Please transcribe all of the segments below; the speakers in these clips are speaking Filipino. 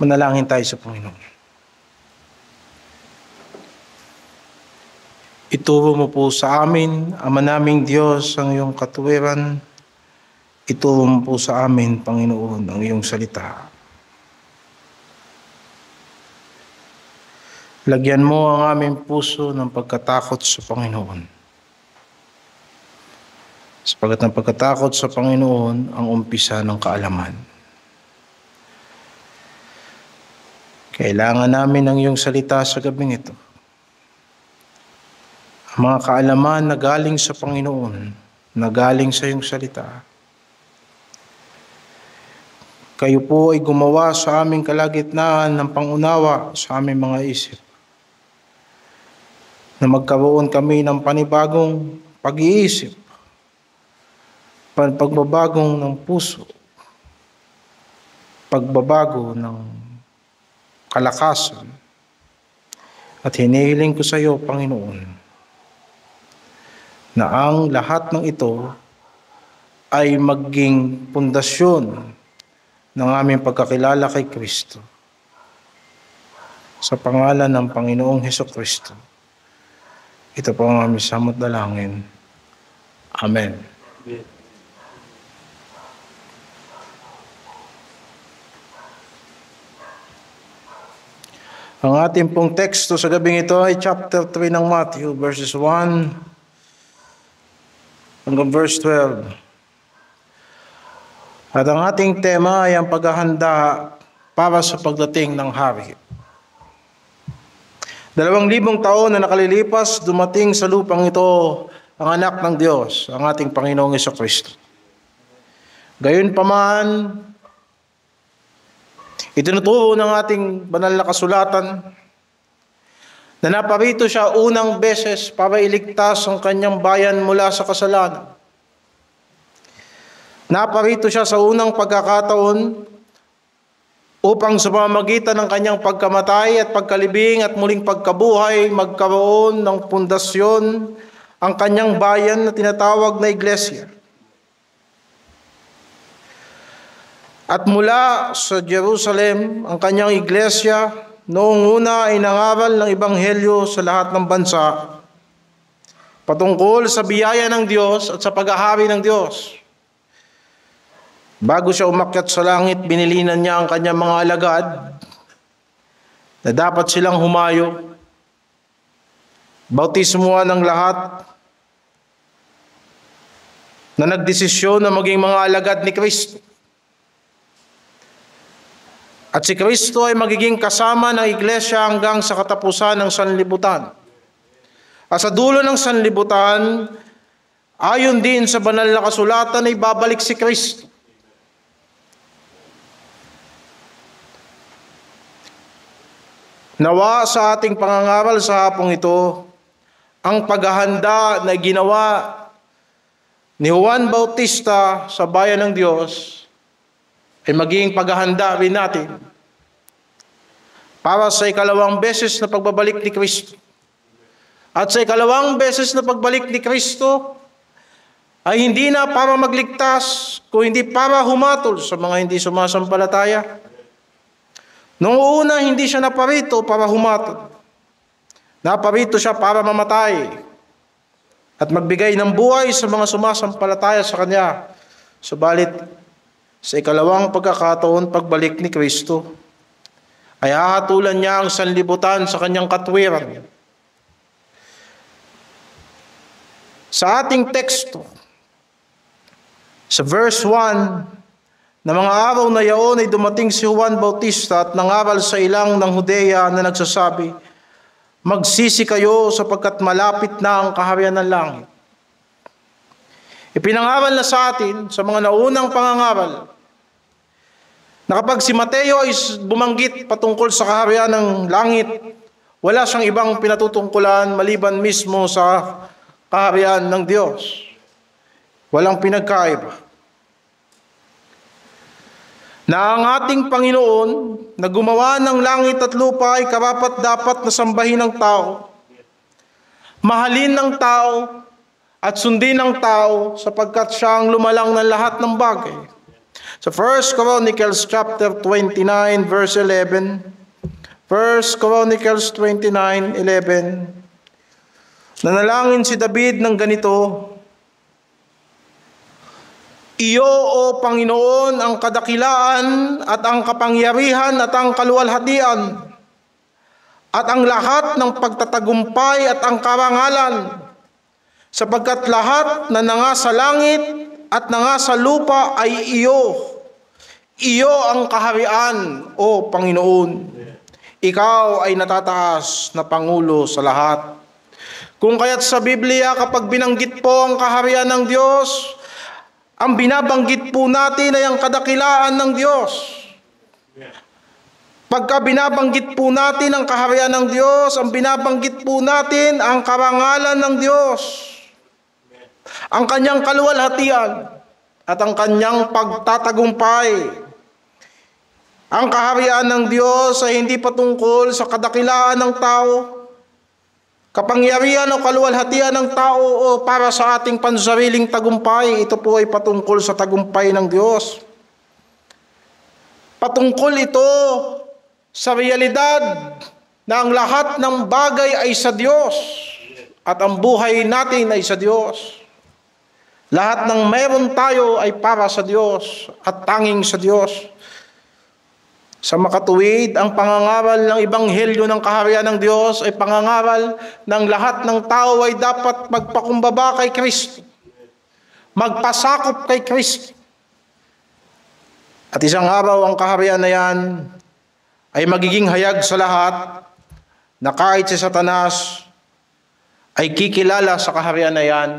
Manalangin tayo sa Panginoon. Ituro mo po sa amin, Ama naming Diyos, ang iyong katuwiran. Ituro mo po sa amin, Panginoon, ang iyong salita. Lagyan mo ang aming puso ng pagkatakot sa Panginoon. Sapagat ang pagkatakot sa Panginoon ang umpisa ng kaalaman. Kailangan namin ang iyong salita sa gabing ito. Ang mga kaalaman na galing sa Panginoon, na galing sa iyong salita. Kayo po ay gumawa sa aming kalagitnaan ng pangunawa sa aming mga isip. Na magkaroon kami ng panibagong pag-iisip, pagbabagong ng puso, pagbabago ng kalakasan. At hinihiling ko sa iyo, Panginoon, na ang lahat ng ito ay maging pundasyon ng aming pagkakilala kay Kristo. Sa pangalan ng Panginoong Hesukristo. Ito po ang aming samot dalangin. Amen. Ang ating pong teksto sa gabing ito ay chapter 3 ng Matthew, verses 1 hanggang verse 12. At ang ating tema ay ang paghahanda para sa pagdating ng hari. 2,000 taon na nakalilipas, dumating sa lupang ito ang anak ng Diyos, ang ating Panginoong Hesukristo. Gayunpaman, itinuturo ng ating banal na kasulatan na naparito siya unang beses para iligtas ang kanyang bayan mula sa kasalanan. Naparito siya sa unang pagkakataon upang sa pamamagitan ng kanyang pagkamatay at pagkalibing at muling pagkabuhay, magkaroon ng pundasyon ang kanyang bayan na tinatawag na iglesia. At mula sa Jerusalem, ang kanyang iglesia noong una ay nangaral ng ebanghelyo sa lahat ng bansa patungkol sa biyaya ng Diyos at sa paghahari ng Diyos. Bago siya umakyat sa langit, binilinan niya ang kanyang mga alagad na dapat silang humayo, bautismuhan ng lahat na nagdesisyon na maging mga alagad ni Kristo. At si Kristo ay magiging kasama ng iglesia hanggang sa katapusan ng sanlibutan. At sa dulo ng sanlibutan, ayon din sa banal na kasulatan ay babalik si Kristo. Nawa sa ating pangangaral sa hapong ito, ang paghahanda na ginawa ni Juan Bautista sa bayan ng Diyos ay maging paghahanda rin natin para sa ikalawang beses na pagbabalik ni Kristo. At sa ikalawang beses na pagbalik ni Kristo ay hindi na para magligtas, kung hindi para humatol sa mga hindi sumasampalataya. Noong una, hindi siya naparito para humatol. Naparito siya para mamatay at magbigay ng buhay sa mga sumasampalataya sa Kanya. Subalit, sa ikalawang pagkakataon, pagbalik ni Kristo, ay hahatulan niya ang sanlibutan sa Kanyang katwiran. Sa ating teksto, sa verse 1, na mga araw na yaon ay dumating si Juan Bautista at nangaral sa ilang ng Judea na nagsasabi, magsisi kayo sapagkat malapit na ang kaharian ng langit. Ipinangaral na sa atin sa mga naunang pangangaral na kapag si Mateo ay bumanggit patungkol sa kaharian ng langit, wala siyang ibang pinatutungkulan maliban mismo sa kaharian ng Diyos. Walang pinagkaiba. Na ang ating Panginoon na gumawa ng langit at lupa ay karapat-dapat na sambahin ng tao, mahalin ng tao, at sundin ng tao sapagkat siya ang lumalang ng lahat ng bagay. Sa 1 Chronicles chapter 29 verse 11. 1 Chronicles 29:11. Nanalangin si David ng ganito, Iyo, O Panginoon, ang kadakilaan at ang kapangyarihan at ang kaluwalhatian at ang lahat ng pagtatagumpay at ang karangalan, sapagkat lahat na nanga sa langit at nanga sa lupa ay iyo. Iyo ang kaharian, O Panginoon. Ikaw ay natataas na Pangulo sa lahat. Kung kaya't sa Biblia, kapag binanggit po ang kaharian ng Diyos, ang binabanggit po natin ay ang kadakilaan ng Diyos. Pagka binabanggit po natin ang kaharian ng Diyos, ang binabanggit po natin ang karangalan ng Diyos, ang kanyang kaluwalhatian at ang kanyang pagtatagumpay. Ang kaharian ng Diyos ay hindi patungkol sa kadakilaan ng tao, kapangyarihan o kaluwalhatian ng tao o para sa ating pansariling tagumpay. Ito po ay patungkol sa tagumpay ng Diyos. Patungkol ito sa realidad na ang lahat ng bagay ay sa Diyos at ang buhay natin ay sa Diyos. Lahat ng meron tayo ay para sa Diyos at tanging sa Diyos. Sa makatuwid, ang pangangaral ng Ebanghelyo ng kaharian ng Diyos ay pangangaral ng lahat ng tao ay dapat magpakumbaba kay Kristo, magpasakop kay Kristo. At isang araw ang kaharian na yan ay magiging hayag sa lahat na kahit si Satanas ay kikilala sa kaharian na yan.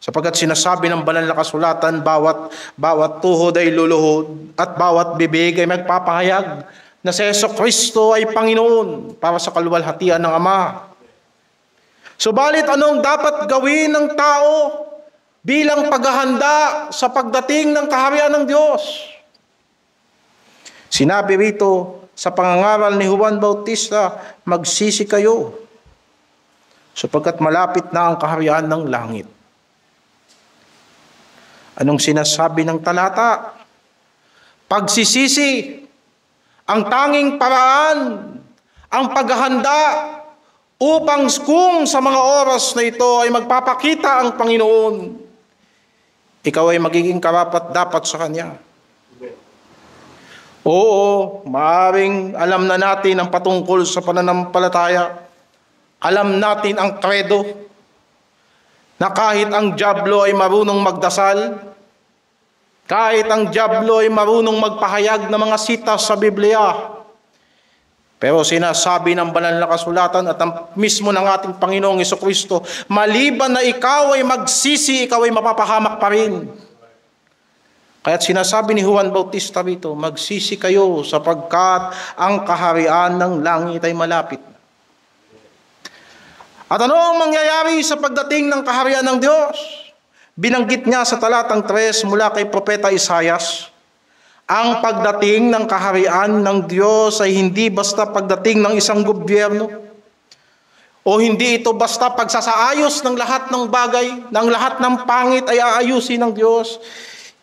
Sapagkat sinasabi ng banal na kasulatan, bawat tuhod ay luluhod at bawat bibig ay magpapahayag na si Jesucristo ay Panginoon para sa kaluwalhatian ng Ama. Subalit anong dapat gawin ng tao bilang paghahanda sa pagdating ng kaharian ng Diyos? Sinabi rito sa pangangaral ni Juan Bautista, magsisi kayo sapagkat malapit na ang kaharian ng langit. Anong sinasabi ng talata? Pagsisisi, ang tanging paraan, ang paghahanda upang kung sa mga oras na ito ay magpapakita ang Panginoon, ikaw ay magiging karapat-dapat sa Kanya. Oo, maaaring alam na natin ang patungkol sa pananampalataya. Alam natin ang kredo, na kahit ang dyablo ay marunong magdasal, kahit ang dyablo ay marunong magpahayag ng mga sita sa Biblia, pero sinasabi ng banal na kasulatan at ang mismo ng ating Panginoong Jesucristo, maliban na ikaw ay magsisi, ikaw ay mapapahamak pa rin. Kaya't sinasabi ni Juan Bautista rito, magsisi kayo sapagkat ang kaharian ng langit ay malapit. At ano ang mangyayari sa pagdating ng kaharian ng Diyos? Binanggit niya sa talatang 3 mula kay Propeta Isaias, ang pagdating ng kaharian ng Diyos ay hindi basta pagdating ng isang gobyerno, o hindi ito basta pagsasaayos ng lahat ng bagay, ng lahat ng pangit ay aayusin ng Diyos.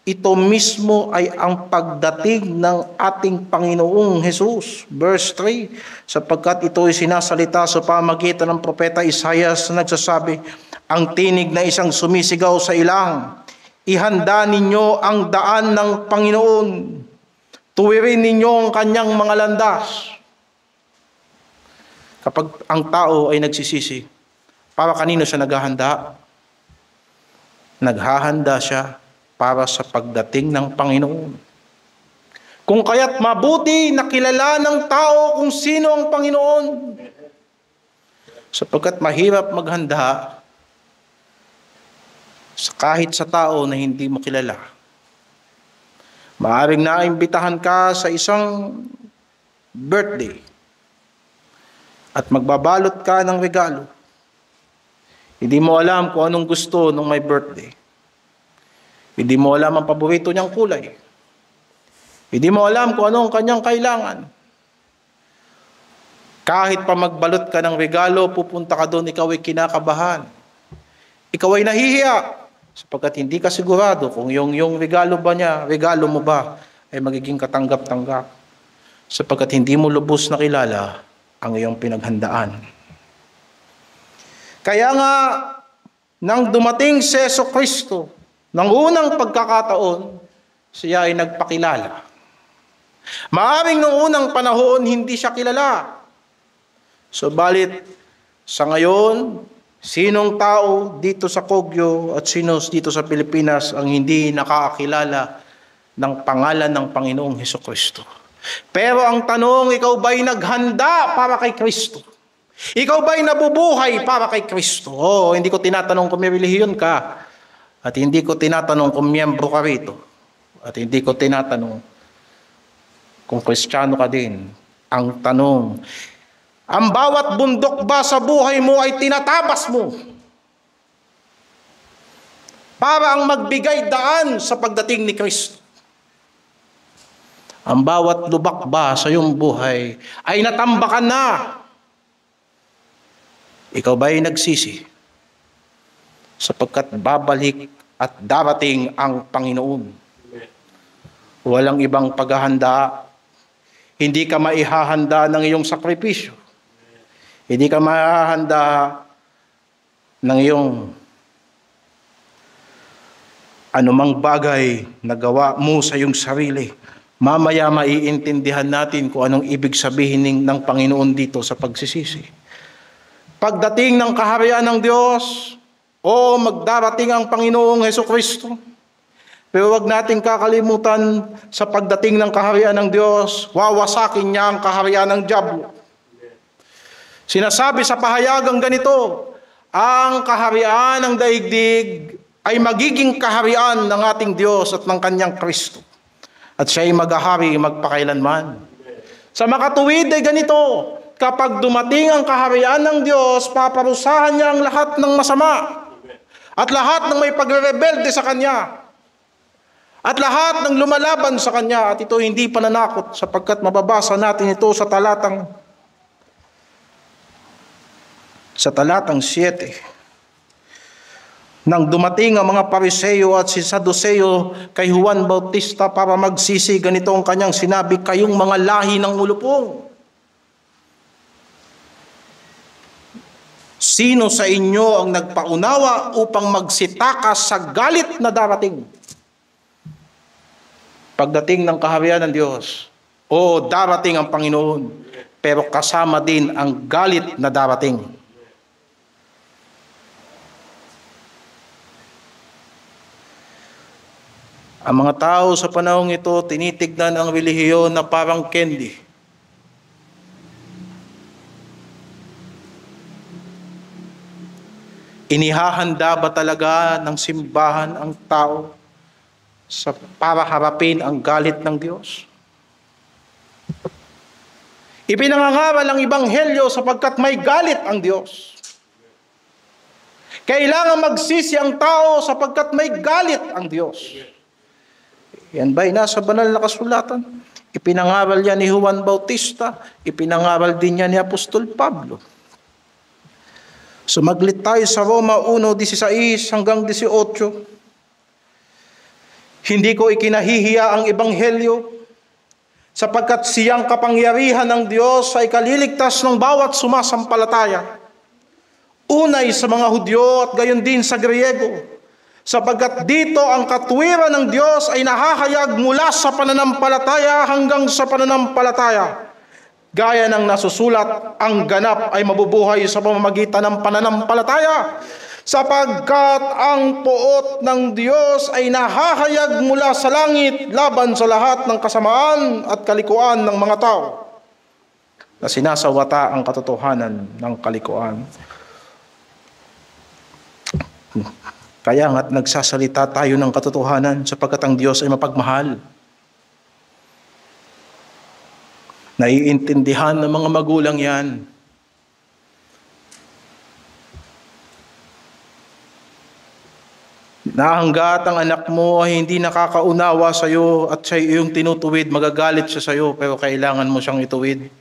Ito mismo ay ang pagdating ng ating Panginoong Jesus. Verse 3, sapagkat ito ay sinasalita sa pamamagitan ng Propeta Isaias na nagsasabi, ang tinig na isang sumisigaw sa ilang, ihanda ninyo ang daan ng Panginoon, tuwirin ninyo ang kanyang mga landas. Kapag ang tao ay nagsisisi, para kanino siya naghahanda? Naghahanda siya para sa pagdating ng Panginoon. Kung kaya't mabuti na kilala ng tao kung sino ang Panginoon. Sapagkat mahirap maghanda kahit sa tao na hindi mo kilala. Maaaring naimbitahan ka sa isang birthday at magbabalot ka ng regalo. Hindi mo alam kung anong gusto nung may birthday. Hindi mo alam ang paborito niyang kulay. Hindi mo alam kung ano ang kanyang kailangan. Kahit pa magbalot ka ng regalo, pupunta ka doon, ikaw ay kinakabahan. Ikaw ay nahihiya Sapagkat hindi ka sigurado kung yung regalo mo ba ay magiging katanggap-tanggap. Sapagkat hindi mo lubos na kilala ang iyong pinaghandaan. Kaya nga, nang dumating si Jesucristo, ng unang pagkakataon, siya ay nagpakilala. Maaaring noong unang panahon, hindi siya kilala. Subalit, sa ngayon, sinong tao dito sa Kogyo at sino dito sa Pilipinas ang hindi nakakakilala ng pangalan ng Panginoong Hesukristo? Pero ang tanong, ikaw ba'y naghanda para kay Kristo? Ikaw ba'y nabubuhay para kay Kristo? Hindi ko tinatanong kung may relihiyon ka. At hindi ko tinatanong kung miyembro ka rito. At hindi ko tinatanong kung Kristiyano ka din. Ang tanong, ang bawat bundok ba sa buhay mo ay tinatabas mo para ang magbigay daan sa pagdating ni Kristo? Ang bawat lubak ba sa iyong buhay ay natambakan na? Ikaw ba ay nagsisi? Sapagkat babalik at darating ang Panginoon. Walang ibang paghahanda. Hindi ka maihahanda ng iyong sakripisyo. Hindi ka maihahanda ng iyong anumang bagay na gawa mo sa iyong sarili. Mamaya maiintindihan natin kung anong ibig sabihin ng Panginoon dito sa pagsisisi. Pagdating ng kaharian ng Diyos, magdarating ang Panginoong Hesukristo. Pero wag nating kakalimutan, sa pagdating ng kaharian ng Diyos, wawasakin niya ang kaharian ng dyablo. Sinasabi sa pahayagang ganito, ang kaharian ng daigdig ay magiging kaharian ng ating Diyos at ng kanyang Kristo. At siya'y maghahari magpakailanman. Sa makatuwid ay ganito, kapag dumating ang kaharian ng Diyos, paparusahan niya ang lahat ng masama at lahat ng may pagre-rebelde sa Kanya at lahat ng lumalaban sa Kanya. At ito hindi pananakot, sapagkat mababasa natin ito sa talatang 7. Nang dumating ang mga Pariseo at si Saduceo kay Juan Bautista para magsisi, ganito ang kanyang sinabi, kayong mga lahi ng ulupong. Sino sa inyo ang nagpaunawa upang magsitakas sa galit na darating? Pagdating ng kaharian ng Diyos, darating ang Panginoon, pero kasama din ang galit na darating. Ang mga tao sa panahong ito, tinitignan ang relihiyon na parang candy. Inihahanda ba talaga ng simbahan ang tao para harapin ang galit ng Diyos? Ipinangangaral ang Ebanghelyo sapagkat may galit ang Diyos. Kailangan magsisi ang tao sapagkat may galit ang Diyos. Yan ba'y nasa banal na kasulatan? Ipinangaral yan ni Juan Bautista, ipinangaral din yan ni Apostol Pablo. Sumaglit tayo sa Roma 1:16 hanggang 18. Hindi ko ikinahihiya ang Ebanghelyo, sapagkat siyang kapangyarihan ng Diyos ay kaliligtas ng bawat sumasampalataya. Unay sa mga Hudyo at gayon din sa Griego, sapagkat dito ang katuwiran ng Diyos ay nahahayag mula sa pananampalataya hanggang sa pananampalataya. Gaya ng nasusulat, ang ganap ay mabubuhay sa pamamagitan ng pananampalataya, sapagkat ang poot ng Diyos ay nahahayag mula sa langit laban sa lahat ng kasamaan at kalikuan ng mga tao, na sinasawata ang katotohanan ng kalikuan. Kaya nga't nagsasalita tayo ng katotohanan, sapagkat ang Diyos ay mapagmahal. Naiintindihan ng mga magulang yan. Na hanggat ang anak mo ay hindi nakakaunawa sa iyo at siya iyong tinutuwid, magagalit siya sa iyo, pero kailangan mo siyang ituwid.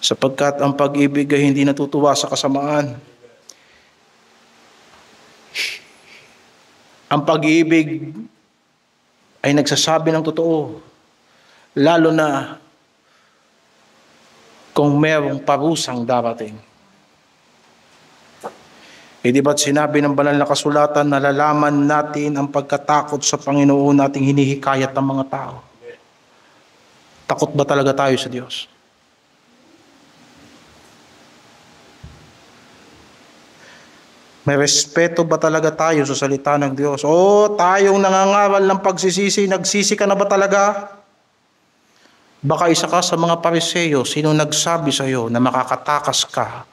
Sapagkat ang pag-ibig ay hindi natutuwa sa kasamaan. Ang pag-ibig ay nagsasabi ng totoo, lalo na kung merong parusang darating. Di ba't sinabi ng banal na kasulatan, nalalaman natin ang pagkatakot sa Panginoon nating hinihikayat ng mga tao? Takot ba talaga tayo sa Diyos? May respeto ba talaga tayo sa salita ng Diyos? O tayong nangangaral ng pagsisisi, nagsisi ka na ba talaga? Baka isa ka sa mga Pariseo, sino nagsabi sa iyo na makakatakas ka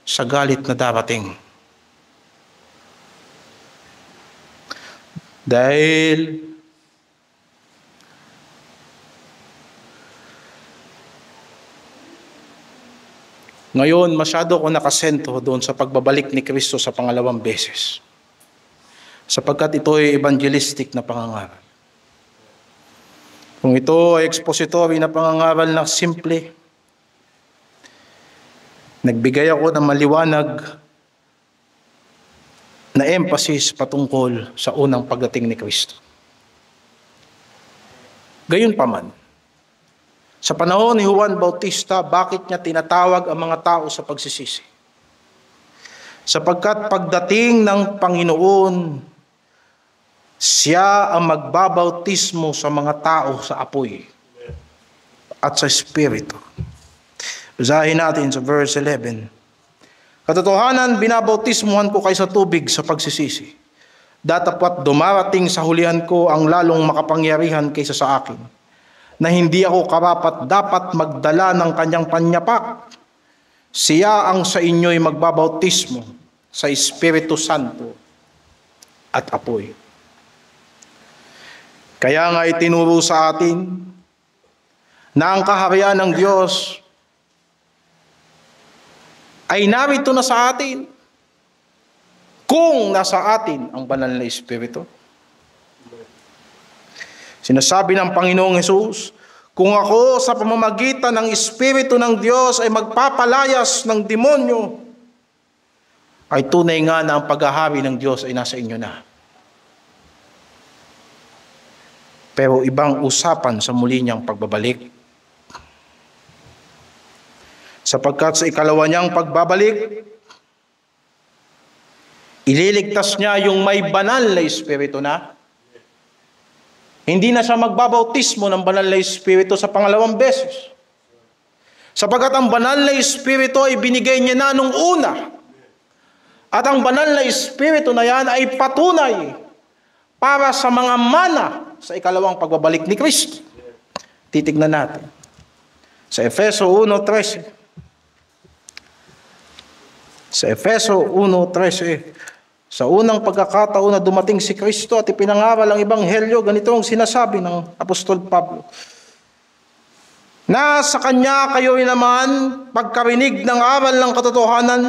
sa galit na darating? Dahil ngayon masyado ko nakasentro doon sa pagbabalik ni Kristo sa pangalawang beses, sapagkat ito ay evangelistic na pangangaral. Kung ito ay expository na pangangaral na simple, nagbigay ako ng maliwanag na emphasis patungkol sa unang pagdating ni Kristo. Gayunpaman, sa panahon ni Juan Bautista, bakit niya tinatawag ang mga tao sa pagsisisi? Sapagkat pagdating ng Panginoon, siya ang magbabautismo sa mga tao sa apoy at sa Espiritu. Basahin natin sa verse 11. Katotohanan, binabautismuhan ko kayo sa tubig sa pagsisisi. Datapwat dumarating sa hulihan ko ang lalong makapangyarihan kaysa sa akin, na hindi ako karapat dapat magdala ng kanyang panyapak. Siya ang sa inyo'y magbabautismo sa Espiritu Santo at apoy. Kaya nga itinuro sa atin na ang kaharian ng Diyos ay narito na sa atin kung nasa atin ang banal na Espiritu. Sinasabi ng Panginoong Hesus, kung ako sa pamamagitan ng Espiritu ng Diyos ay magpapalayas ng demonyo, ay tunay nga na ang paghahari ng Diyos ay nasa inyo na. Pero ibang usapan sa muli niyang pagbabalik. Sapagkat sa ikalawa niyang pagbabalik, ililigtas niya yung may banal na Espiritu na. Hindi na siya magbabautismo ng banal na Espiritu sa pangalawang beses. Sapagkat ang banal na Espiritu ay binigay niya na nung una. At ang banal na Espiritu na yan ay patunay para sa mga mana sa ikalawang pagbabalik ni Kristo. Titignan natin. Sa Efeso 1:13. Sa Efeso 1:13. Sa unang pagkakataon na dumating si Kristo at ipinangaral ang Ebanghelyo, ganito ang sinasabi ng Apostol Pablo. Na sa Kanya kayo'y naman pagkarinig ng aral ng katotohanan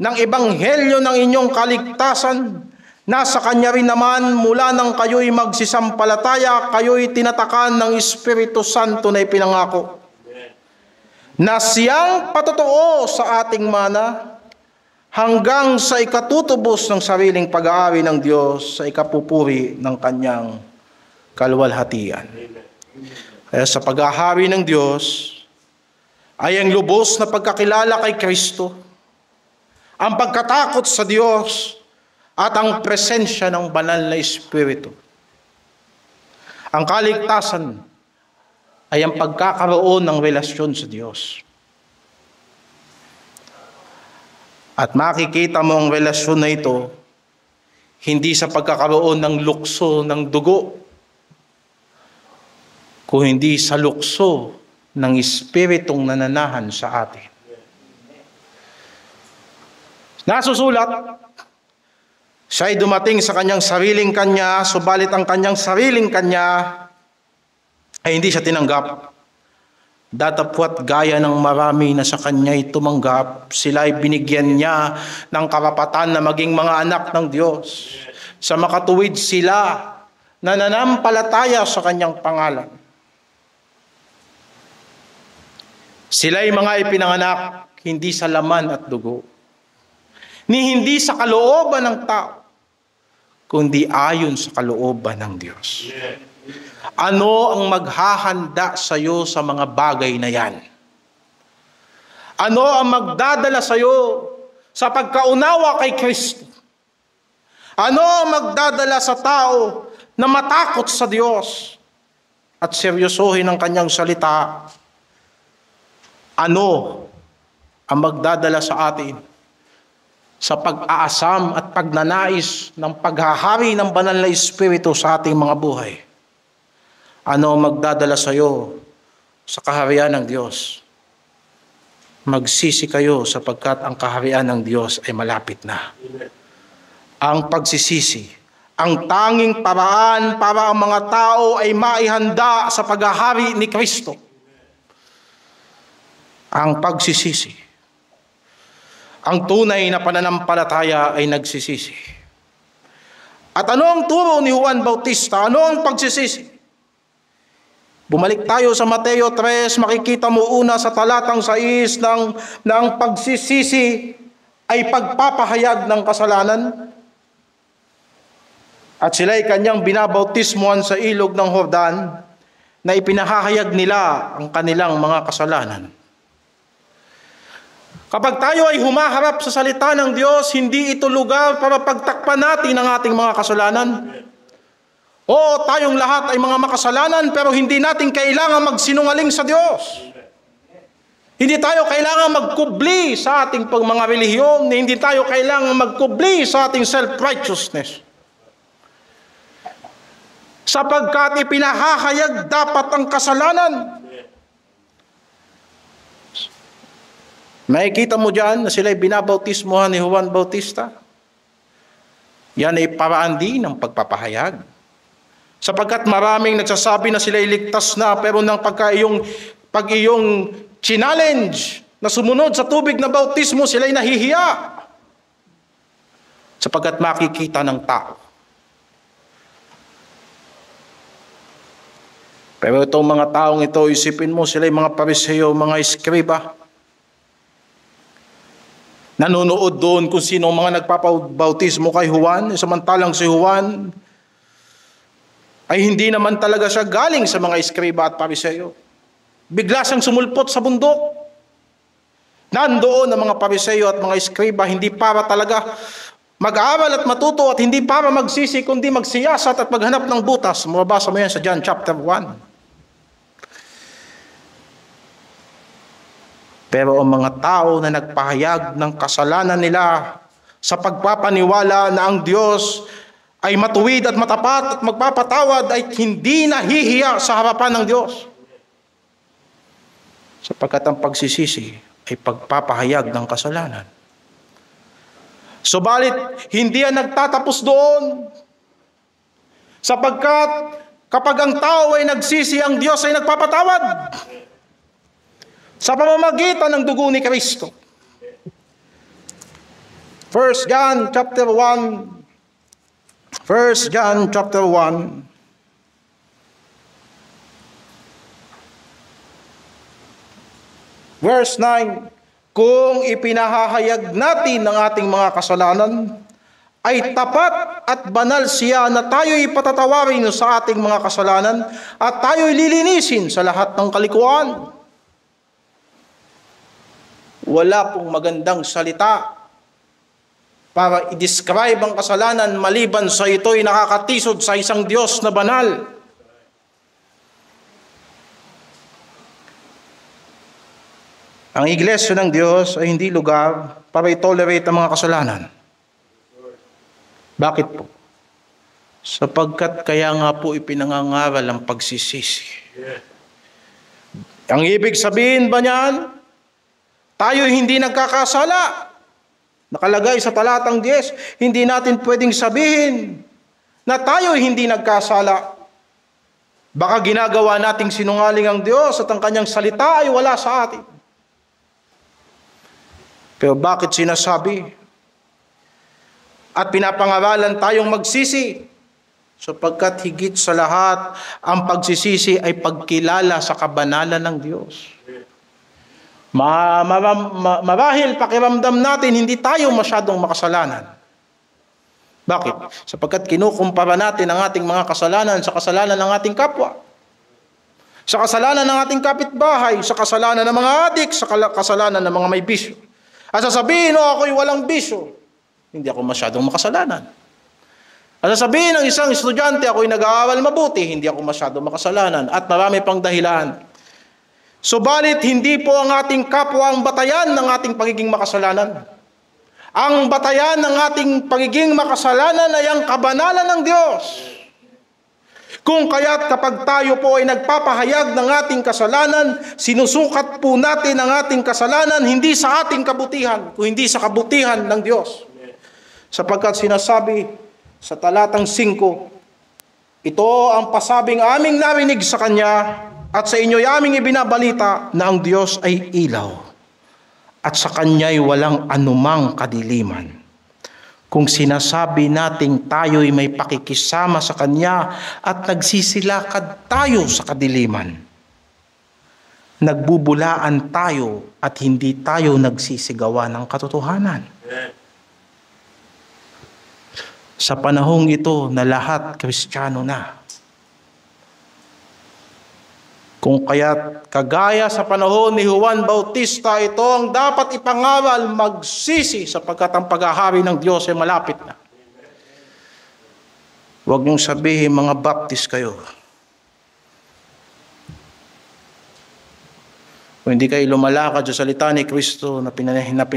ng Ebanghelyo ng inyong kaligtasan, nasa Kanya rin naman mula nang kayo'y magsisampalataya, kayo'y tinatakan ng Espiritu Santo na ipinangako, na siyang patotoo sa ating mana, hanggang sa ikatutubos ng sariling pag-aari ng Diyos sa ikapupuri ng Kanyang kaluwalhatian. Kaya sa pag-ahari ng Diyos ay ang lubos na pagkakilala kay Kristo, ang pagkatakot sa Diyos, at ang presensya ng banal na Espiritu. Ang kaligtasan ay ang pagkakaroon ng relasyon sa Diyos. At makikita mo ang relasyon na ito hindi sa pagkakaroon ng lukso ng dugo, kung hindi sa lukso ng Espiritong nananahan sa atin. Nasusulat, siya'y dumating sa kanyang sariling kanya, subalit ang kanyang sariling kanya ay hindi siya tinanggap. Datapwat gaya ng marami na sa kanya'y tumanggap, sila'y binigyan niya ng karapatan na maging mga anak ng Diyos. Sa makatuwid sila na nanampalataya sa kanyang pangalan. Sila'y mga ipinanganak hindi sa laman at dugo, ni hindi sa kalooban ng tao, kundi ayon sa kalooban ng Diyos. Ano ang maghahanda sa iyo sa mga bagay na yan? Ano ang magdadala sa iyo sa pagkaunawa kay Kristo? Ano ang magdadala sa tao na matakot sa Diyos at seryosohin ang kanyang salita? Ano ang magdadala sa atin sa pag-aasam at pagnanais ng paghahari ng banal na Espiritu sa ating mga buhay? Ano ang magdadala sa iyo sa kaharian ng Diyos? Magsisi kayo sapagkat ang kaharian ng Diyos ay malapit na. Ang pagsisisi, ang tanging paraan para ang mga tao ay maihanda sa paghahari ni Kristo. Ang pagsisisi. Ang tunay na pananampalataya ay nagsisisi. At ano ang turo ni Juan Bautista? Ano ang pagsisisi? Bumalik tayo sa Mateo 3, makikita mo una sa talatang 6 na ang pagsisisi ay pagpapahayag ng kasalanan. At sila'y kanyang binabautismuhan sa ilog ng Jordan na ipinahahayag nila ang kanilang mga kasalanan. Kapag tayo ay humaharap sa salita ng Diyos, hindi ito lugar para pagtakpan natin ang ating mga kasalanan. Oo, tayong lahat ay mga makasalanan, pero hindi natin kailangan magsinungaling sa Diyos. Hindi tayo kailangan magkubli sa ating mga relihiyon, hindi tayo kailangan magkubli sa ating self-righteousness. Sapagkat ipinahahayag dapat ang kasalanan. Makikita mo dyan na sila'y binabautismuhan ni Juan Bautista. Yan ay paraan din ng pagpapahayag. Sapagkat maraming nagsasabi na sila'y ligtas na, pero nang pag iyong challenge na sumunod sa tubig na bautismo, sila'y nahihiya. Sapagkat makikita ng tao. Pero itong mga taong ito, isipin mo, sila'y mga Pariseo, mga eskriba. Nanonood doon kung sino mga nagpapabautismo kay Juan, samantalang si Juan ay hindi naman talaga siya galing sa mga eskriba at Pariseo. Bigla siyang sumulpot sa bundok. Nandoon ang mga Pariseo at mga eskriba, hindi para talaga mag-aaral at matuto at hindi para magsisi, kundi magsiyasat at maghanap ng butas. Mababasa mo yan sa John chapter 1. Pero ang mga tao na nagpahayag ng kasalanan nila sa pagpapaniwala na ang Diyos ay matuwid at matapat at magpapatawad ay hindi nahihiya sa harapan ng Diyos. Sapagkat ang pagsisisi ay pagpapahayag ng kasalanan. Subalit, hindi yan nagtatapos doon. Sapagkat kapag ang tao ay nagsisi, ang Diyos ay nagpapatawad. Sa pamamagitan ng dugo ni Kristo. 1 John chapter 1. 1 John chapter 1. Verse 9. Kung ipinahahayag natin ang ating mga kasalanan, ay tapat at banal siya na tayo'y patatawarin sa ating mga kasalanan at tayo'y lilinisin sa lahat ng kalikuan. Wala pong magandang salita para i-describe ang kasalanan maliban sa ito'y nakakatisod sa isang Diyos na banal. Ang iglesia ng Diyos ay hindi lugar para i-tolerate ang mga kasalanan. Bakit po? Sapagkat kaya nga po ipinangangaral ang pagsisisi. Ang ibig sabihin ba niyan, tayo hindi nagkakasala. Nakalagay sa talatang 10, hindi natin pwedeng sabihin na tayo hindi nagkasala. Baka ginagawa nating sinungaling ang Diyos at ang kanyang salita ay wala sa atin. Pero bakit sinasabi? At pinapangaralan tayong magsisi, sapagkat higit sa lahat, ang pagsisisi ay pagkilala sa kabanalan ng Diyos. Marahil pakiramdam natin, hindi tayo masyadong makasalanan. Bakit? Sapagkat kinukumpara natin ang ating mga kasalanan sa kasalanan ng ating kapwa. Sa kasalanan ng ating kapitbahay, sa kasalanan ng mga adik, sa kasalanan ng mga may bisyo. At sasabihin, ako'y walang bisyo, hindi ako masyadong makasalanan. At sasabihin ng isang estudyante, ako'y nag-aaral mabuti, hindi ako masyadong makasalanan. At marami pang dahilan. Subalit, hindi po ang ating kapwa ang batayan ng ating pagiging makasalanan. Ang batayan ng ating pagiging makasalanan ay ang kabanalan ng Diyos. Kung kaya't kapag tayo po ay nagpapahayag ng ating kasalanan, sinusukat po natin ang ating kasalanan hindi sa ating kabutihan, kundi sa kabutihan ng Diyos. Sapagkat sinasabi sa talatang 5, ito ang pasabing aming narinig sa Kanya at sa inyo'y aming ibinabalita na ang Diyos ay ilaw at sa Kanya'y walang anumang kadiliman. Kung sinasabi nating tayo'y may pakikisama sa Kanya at nagsisilakad tayo sa kadiliman, nagbubulaan tayo at hindi tayo nagsisigawa ng katotohanan. Sa panahong ito na lahat Kristiyano na. Kung kaya't kagaya sa panahon ni Juan Bautista, ito ang dapat ipangaral, magsisi sapagkat ang paghahari ng Diyos ay malapit na. Huwag niyong sabihin mga Baptist kayo. Kung hindi kayo lumalakad sa salita ni Kristo na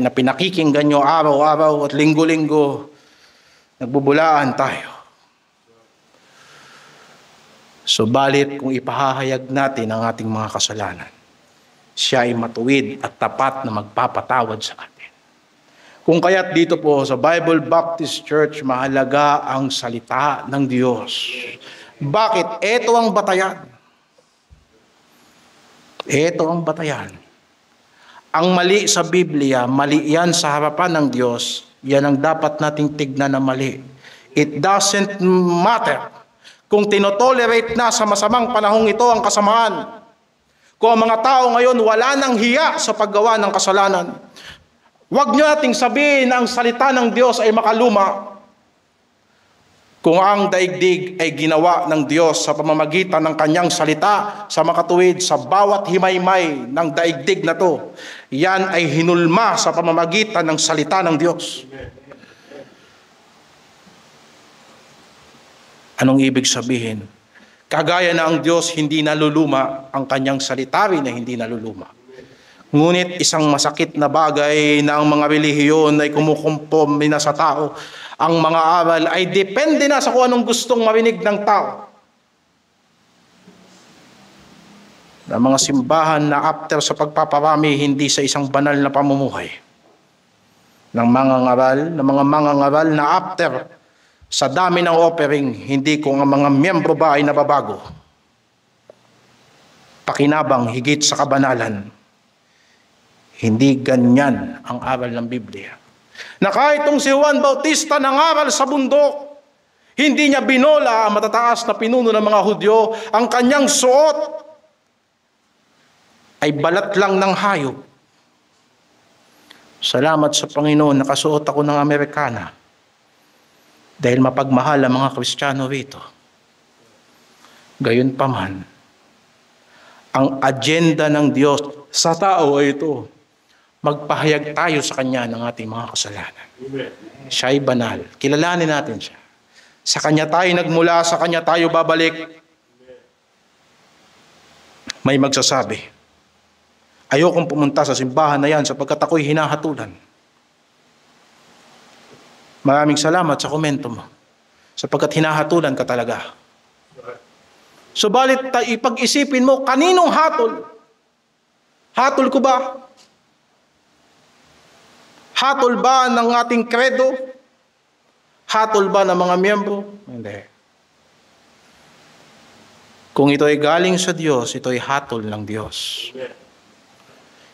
pinakikinggan niyo araw-araw at linggo-linggo, nagbubulaan tayo. Subalit kung ipahahayag natin ang ating mga kasalanan, siya ay matuwid at tapat na magpapatawad sa atin. Kung kaya't dito po sa Bible Baptist Church, mahalaga ang salita ng Diyos. Bakit? Ito ang batayan. Ito ang batayan. Ang mali sa Biblia, mali yan sa harapan ng Diyos, yan ang dapat nating tignan na mali. It doesn't matter kung tinotolerate na sa masamang panahong ito ang kasamaan. Kung ang mga tao ngayon wala nang hiya sa paggawa ng kasalanan, huwag nyo nating sabihin na ang salita ng Diyos ay makaluma. Kung ang daigdig ay ginawa ng Diyos sa pamamagitan ng Kanyang salita sa makatuwid sa bawat himaymay ng daigdig na to, yan ay hinulma sa pamamagitan ng salita ng Diyos. Anong ibig sabihin? Kagaya na ang Diyos hindi naluluma, ang Kanyang salita rin na hindi naluluma. Ngunit isang masakit na bagay na ang mga relihiyon ay kumukumpirma na sa tao. Ang mga aral ay depende na sa kung anong gustong marinig ng tao. Na mga simbahan na after sa pagpaparami, hindi sa isang banal na pamumuhay. Ng mga ngaral na after sa dami ng offering, hindi kung ang mga miyembro ba ay nababago. Pakinabang higit sa kabanalan. Hindi ganyan ang aral ng Biblia. Na kahit itong si Juan Bautista nangaral sa bundok, hindi niya binola ang matataas na pinuno ng mga Hudyo. Ang kanyang suot ay balat lang ng hayop. Salamat sa Panginoon, nakasuot ako ng Amerikana. Dahil mapagmahal ang mga Kristiyano rito. Gayunpaman, ang agenda ng Diyos sa tao ay ito. Magpahayag tayo sa Kanya ng ating mga kasalanan. Siya ay banal. Kilalanin natin siya. Sa Kanya tayo nagmula, sa Kanya tayo babalik. May magsasabi, ayokong pumunta sa simbahan na yan sapagkat ako'y hinahatulan. Maraming salamat sa komento mo. Sapagkat hinahatulan ka talaga. Subalit, ipag-isipin mo, kaninong hatol? Hatol ko ba? Hatol ba ng ating kredo? Hatol ba ng mga miyembro? Hindi. Kung ito ay galing sa Diyos, ito ay hatol ng Diyos.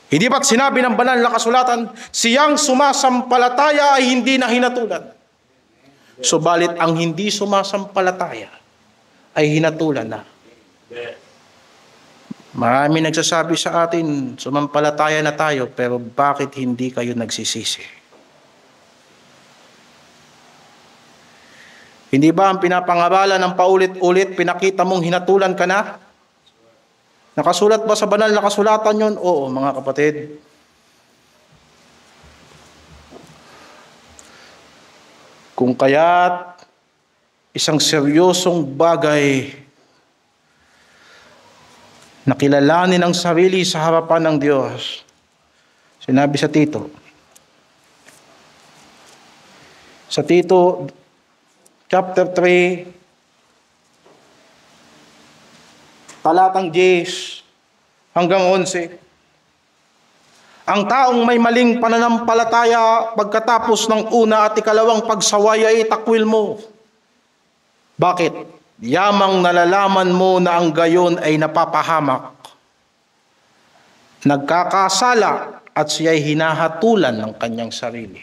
Hindi ba't sinabi ng banal na kasulatan, siyang sumasampalataya ay hindi na hinatulan. Subalit ang hindi sumasampalataya ay hinatulan na. Marami nagsasabi sa atin, sumampalataya na tayo, pero bakit hindi kayo nagsisisi? Hindi ba ang pinapangaralan ng paulit-ulit, pinakita mong hinatulan ka na? Nakasulat ba sa banal na kasulatan yun? Oo, mga kapatid. Kung kaya't isang seryosong bagay na kilalanin ang sarili sa harapan ng Diyos. Sinabi sa Tito. Sa Tito, chapter 3, talatang 10 hanggang 11. Ang taong may maling pananampalataya pagkatapos ng una at ikalawang pagsaway ay itakwil mo. Bakit? Yamang nalalaman mo na ang gayon ay napapahamak, nagkakasala at siya'y hinahatulan ng kanyang sarili.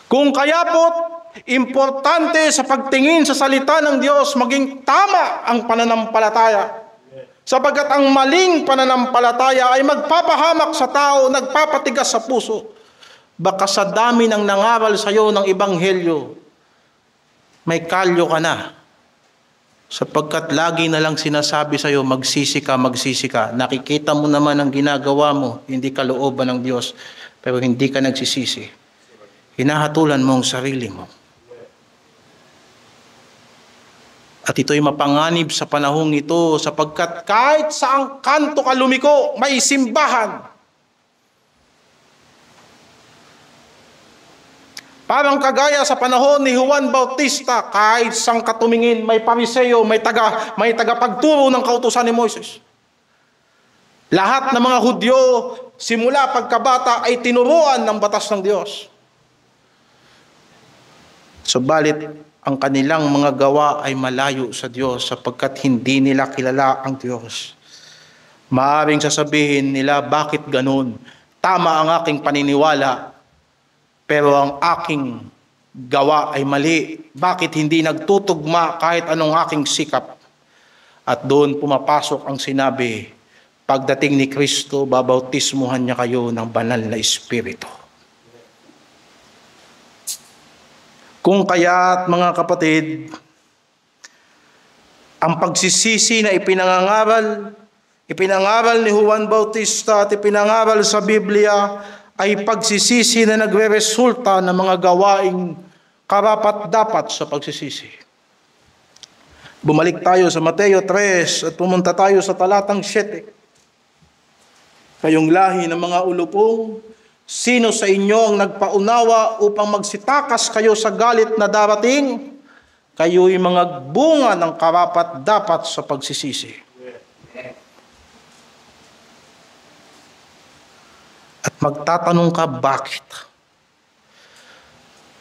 Kung kaya po't importante sa pagtingin sa salita ng Diyos, maging tama ang pananampalataya. Sapagkat ang maling pananampalataya ay magpapahamak sa tao, nagpapatigas sa puso. Baka sa dami ng nangaral sa iyo ng ebanghelyo, may kalyo ka na. Sapagkat lagi na lang sinasabi sa iyo, magsisi ka, magsisi ka. Nakikita mo naman ang ginagawa mo, hindi kalooban ng Diyos, pero hindi ka nagsisisi. Hinahatulan mo ang sarili mo. At ito'y mapanganib sa panahong ito sapagkat kahit saang kanto ka lumiko, may simbahan. Parang kagaya sa panahon ni Juan Bautista, kahit saang katumingin, may Pariseo, may tagapagturo ng kautusan ni Moises. Lahat ng mga Hudyo, simula pagkabata, ay tinuruan ng batas ng Diyos. Subalit, ang kanilang mga gawa ay malayo sa Diyos sapagkat hindi nila kilala ang Diyos. Maaring sasabihin nila, bakit ganun? Tama ang aking paniniwala, pero ang aking gawa ay mali. Bakit hindi nagtutugma kahit anong aking sikap? At doon pumapasok ang sinabi, pagdating ni Kristo, babautismuhan niya kayo ng banal na Espiritu. Kung kaya't mga kapatid, ang pagsisisi na ipinangaral ni Juan Bautista at ipinangaral sa Biblia ay pagsisisi na nagre-resulta ng mga gawaing karapat-dapat sa pagsisisi. Bumalik tayo sa Mateo 3 at pumunta tayo sa talatang 7. Kayong lahi ng mga ulupong, sino sa inyo ang nagpaunawa upang magsitakas kayo sa galit na darating? Kayo'y mga bunga ng karapat-dapat sa pagsisisi. At magtatanong ka, bakit?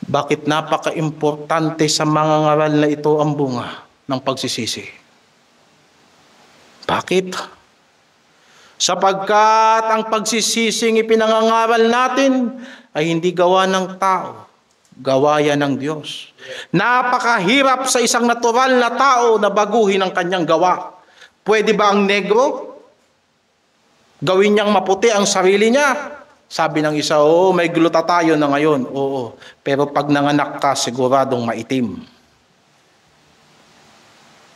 Bakit napaka-importante sa mga ngaral na ito ang bunga ng pagsisisi? Bakit? Sapagkat ang pagsisising ipinangangaral natin ay hindi gawa ng tao, gawa yan ng Diyos. Napakahirap sa isang natural na tao na baguhin ang kanyang gawa. Pwede ba ang negro gawin niyang maputi ang sarili niya? Sabi ng isa, oo, may glutathione na ngayon. Oo, pero pag nanganak ka, siguradong maitim.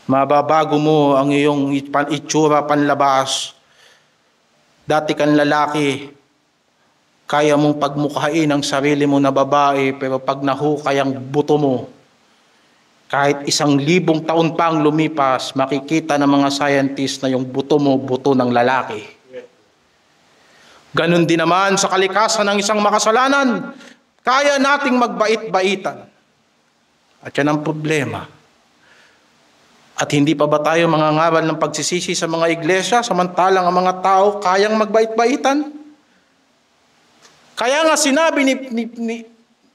Mababago mo ang iyong itsura panlabas. Dati kang lalaki, kaya mong pagmukhain ang sarili mo na babae, pero pag nahukay ang buto mo, kahit 1,000 taon pang lumipas, makikita ng mga scientist na yung buto mo, buto ng lalaki. Ganon din naman sa kalikasan ng isang makasalanan, kaya nating magbait-baitan. At yan ang problema. At hindi pa ba tayo mangangaral ng pagsisisi sa mga iglesia, samantalang ang mga tao kayang magbait-baitan? Kaya nga sinabi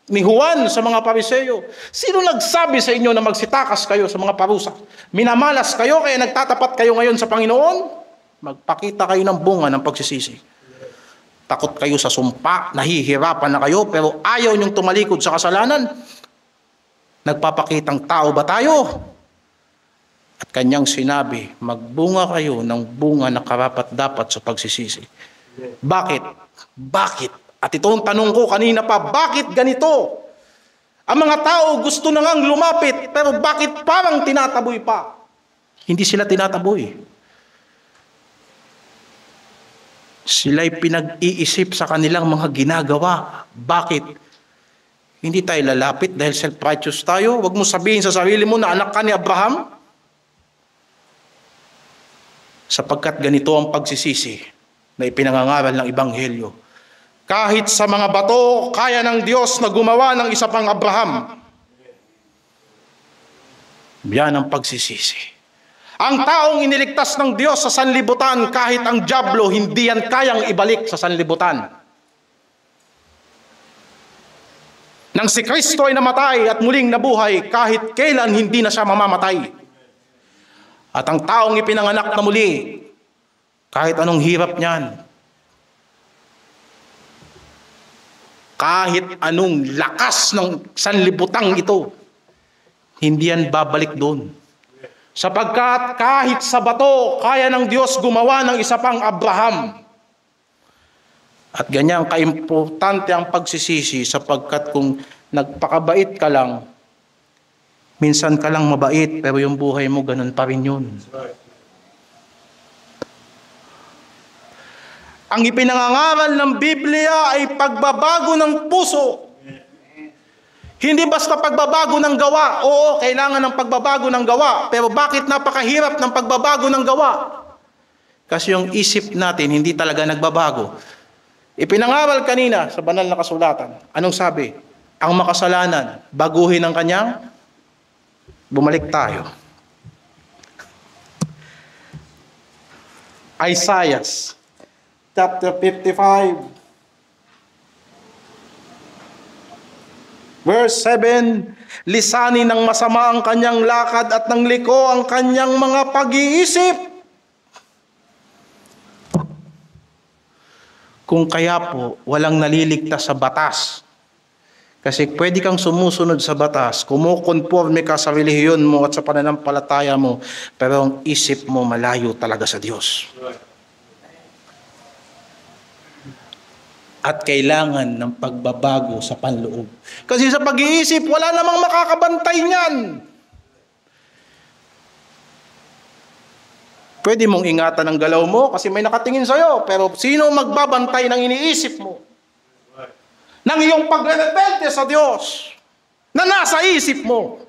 ni Juan sa mga Pariseo, sino nagsabi sa inyo na magsitakas kayo sa mga parusa? Minamalas kayo kaya nagtatapat kayo ngayon sa Panginoon? Magpakita kayo ng bunga ng pagsisisi. Takot kayo sa sumpa, nahihirapan na kayo, pero ayaw niyong tumalikod sa kasalanan. Nagpapakitang tao ba tayo? At kanyang sinabi, magbunga kayo ng bunga na karapat-dapat sa pagsisisi. Bakit? Bakit? At ito ang tanong ko kanina pa, bakit ganito? Ang mga tao gusto na ngang lumapit, pero bakit parang tinataboy pa? Hindi sila tinataboy. Sila'y pinag-iisip sa kanilang mga ginagawa. Bakit? Hindi tayo lalapit dahil self-righteous tayo. Huwag mo sabihin sa sarili mo na anak ka ni Abraham. Sapagkat ganito ang pagsisisi na ipinangangaral ng Ebanghelyo. Kahit sa mga bato, kaya ng Diyos na gumawa ng isa pang Abraham. Yan ang pagsisisi. Ang taong iniligtas ng Diyos sa sanlibutan, kahit ang dyablo, hindi yan kayang ibalik sa sanlibutan. Nang si Kristo ay namatay at muling nabuhay, kahit kailan hindi na siya mamamatay. At ang taong ipinanganak na muli, kahit anong hirap niyan, kahit anong lakas ng sanlibutang ito, hindi yan babalik doon. Sapagkat kahit sa bato, kaya ng Diyos gumawa ng isa pang Abraham. At ganyan kaimportante ang pagsisisi, sapagkat kung nagpakabait ka lang, minsan ka lang mabait, pero yung buhay mo ganun pa rin yun. Ang ipinangangaral ng Biblia ay pagbabago ng puso. Hindi basta pagbabago ng gawa. Oo, kailangan ng pagbabago ng gawa. Pero bakit napakahirap ng pagbabago ng gawa? Kasi yung isip natin hindi talaga nagbabago. Ipinangaral kanina sa banal na kasulatan. Anong sabi? Ang makasalanan, baguhin ang kanyang. Bumalik tayo. Isaiah chapter 55. Verse 7, lisanin ng masama ang kanyang lakad at ng liko ang kanyang mga pag-iisip. Kung kaya po, walang naliligtas sa batas. Kasi pwede kang sumusunod sa batas, kumukonforme ka sa relihiyon mo at sa pananampalataya mo, pero ang isip mo malayo talaga sa Diyos. At kailangan ng pagbabago sa panloob. Kasi sa pag-iisip, wala namang makakabantay niyan. Pwede mong ingatan ang galaw mo kasi may nakatingin sa'yo, pero sino magbabantay ng iniisip mo? Ng iyong pagrebelte sa Diyos na nasa isip mo.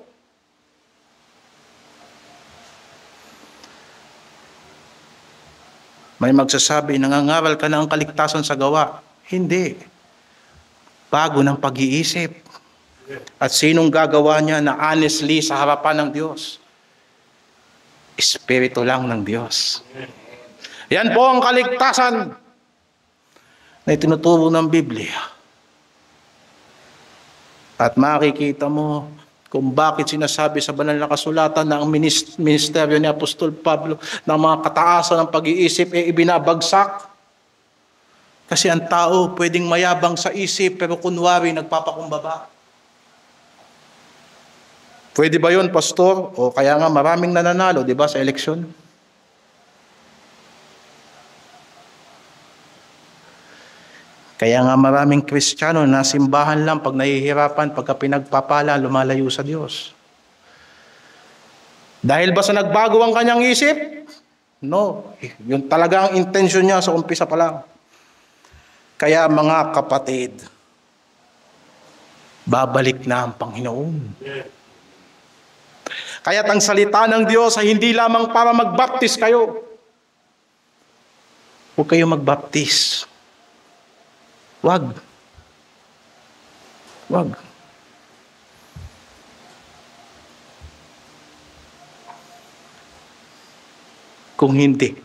May magsasabi, nangangaral ka na ang kaligtasan sa gawa. Hindi. Bago ng pag-iisip. At sinong gagawa niya na honestly sa harapan ng Diyos? Espiritu lang ng Diyos. Yan po ang kaligtasan na itinuturo ng Biblia. At makikita mo kung bakit sinasabi sa banal na kasulatan na ang ministeryo ni Apostol Pablo ng mga kataasan ng pag-iisip ay ibinabagsak. Kasi ang tao pwedeng mayabang sa isip pero kunwari nagpapakumbaba. Pwede ba yun, pastor? O kaya nga maraming nananalo, di ba, sa eleksyon? Kaya nga maraming Kristiyano na simbahan lang pag nahihirapan, pagka pinagpapala, lumalayo sa Diyos. Dahil ba sa nagbago ang kanyang isip? No. Yung talagang intensyon niya sa umpisa pa lang. Kaya mga kapatid, babalik na ang Panginoon. Kaya't ang salita ng Diyos ay hindi lamang para magbaptis kayo. Huwag kayo magbaptis. Wag. Wag. Kung hindi,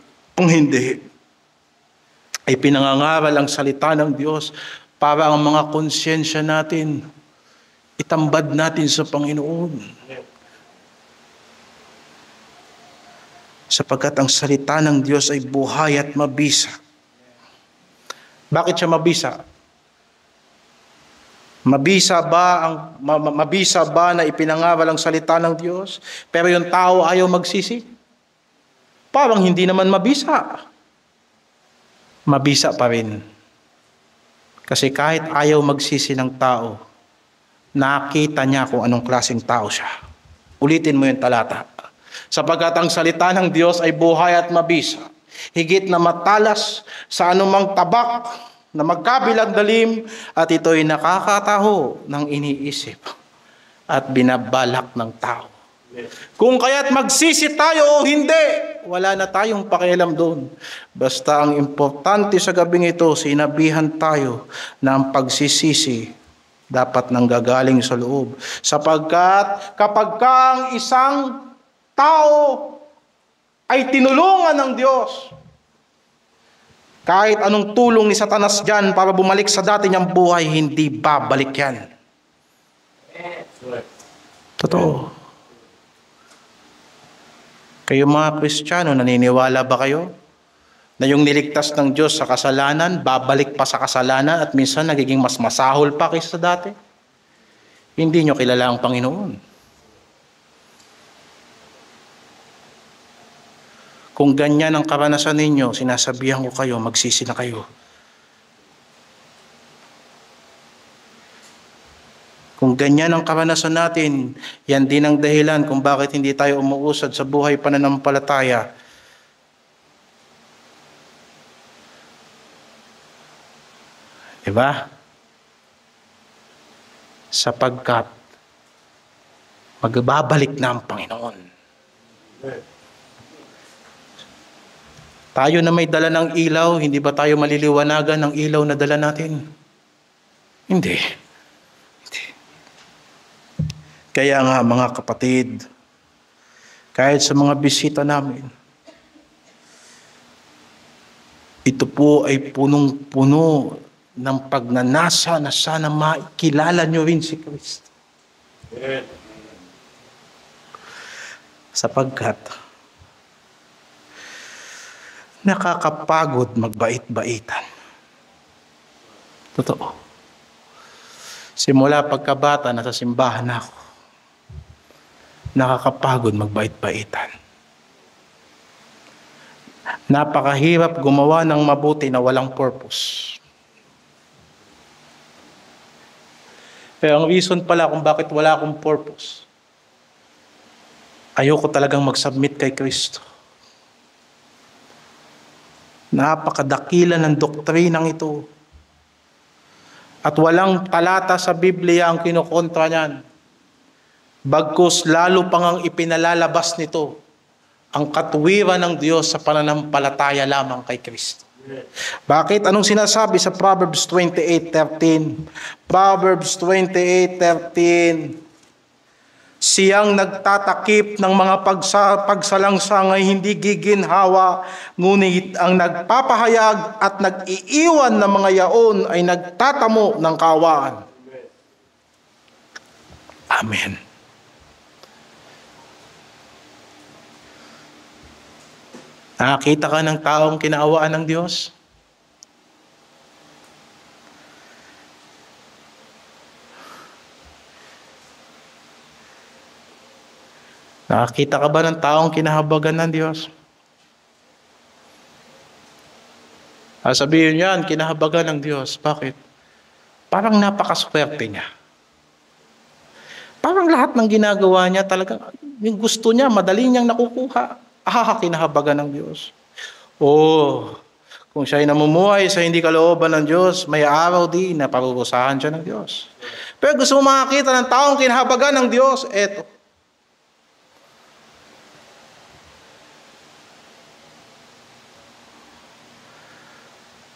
ay pinangangaral ang salita ng Diyos para ang mga konsyensya natin, itambad natin sa Panginoon. Sapagkat ang salita ng Diyos ay buhay at mabisa. Bakit siya mabisa? Mabisa ba na ipinangaral ang salita ng Diyos, pero yung tao ayaw magsisi? Parang hindi naman mabisa. Mabisa pa rin. Kasi kahit ayaw magsisi ng tao, Nakita niya kung anong klaseng tao siya. Ulitin mo yung talata. Sapagkat ang salita ng Diyos ay buhay at mabisa, higit na matalas sa anumang tabak na magkabilang dalim, at ito'y nakakataho ng iniisip at binabalak ng tao. Kung kaya't magsisi tayo o hindi, wala na tayong pakialam doon. Basta ang importante sa gabing ito, sinabihan tayo na ang pagsisisi dapat nanggagaling sa loob. Sapagkat kapag ka ang isang tao ay tinulungan ng Diyos, kahit anong tulong ni Satanas dyan para bumalik sa dati niyang buhay, hindi babalik yan. Totoo. Kayo mga Kristiyano, naniniwala ba kayo na yung niligtas ng Diyos sa kasalanan, babalik pa sa kasalanan at minsan nagiging mas masahol pa kaysa dati? Hindi nyo kilala ang Panginoon. Kung ganyan ang karanasan ninyo, sinasabihan ko kayo, magsisi na kayo. Kung ganyan ang karanasan natin, yan din ang dahilan kung bakit hindi tayo umuusad sa buhay pananampalataya. Diba? Sapagkat magbabalik na ang Panginoon. Tayo na may dala ng ilaw, hindi ba tayo maliliwanagan ng ilaw na dala natin? Hindi. Kaya nga mga kapatid, kahit sa mga bisita namin, ito po ay punong-puno ng pagnanasa na sana makilala nyo rin si Kristo. Sapagkat nakakapagod magbait-baitan. Totoo. Simula pagkabata, nasa simbahan ako. Nakakapagod magbait-baitan. Napakahirap gumawa ng mabuti na walang purpose. Pero ang reason pala kung bakit wala akong purpose, ayoko talagang mag-submit kay Kristo. Napakadakila ng doktrinang ito. At walang talata sa Biblia ang kinukontra niyan. Bagkus lalo pang ang ipinalalabas nito ang katuwiran ng Diyos sa pananampalataya lamang kay Kristo. Bakit? Anong sinasabi sa Proverbs 28:13? Proverbs 28:13. Siyang nagtatakip ng mga pagsalangsang ay hindi giginhawa, ngunit ang nagpapahayag at nag-iiwan ng mga yaon ay nagtatamo ng kaawaan. Amen. Nakakita ka ng taong kinaawaan ng Diyos? Nakakita ka ba ng taong kinahabagan ng Diyos? Sabihin niyan, kinahabagan ng Diyos. Bakit? Parang napakaswerte niya. Parang lahat ng ginagawa niya talaga, yung gusto niya, madali niyang nakukuha. Kinahabagan ng Diyos. Kung siya'y namumuhay sa hindi kalooban ng Diyos, may araw din na parurusahan siya ng Diyos. Pero gusto mo makakita ng taong kinahabagan ng Diyos, eto.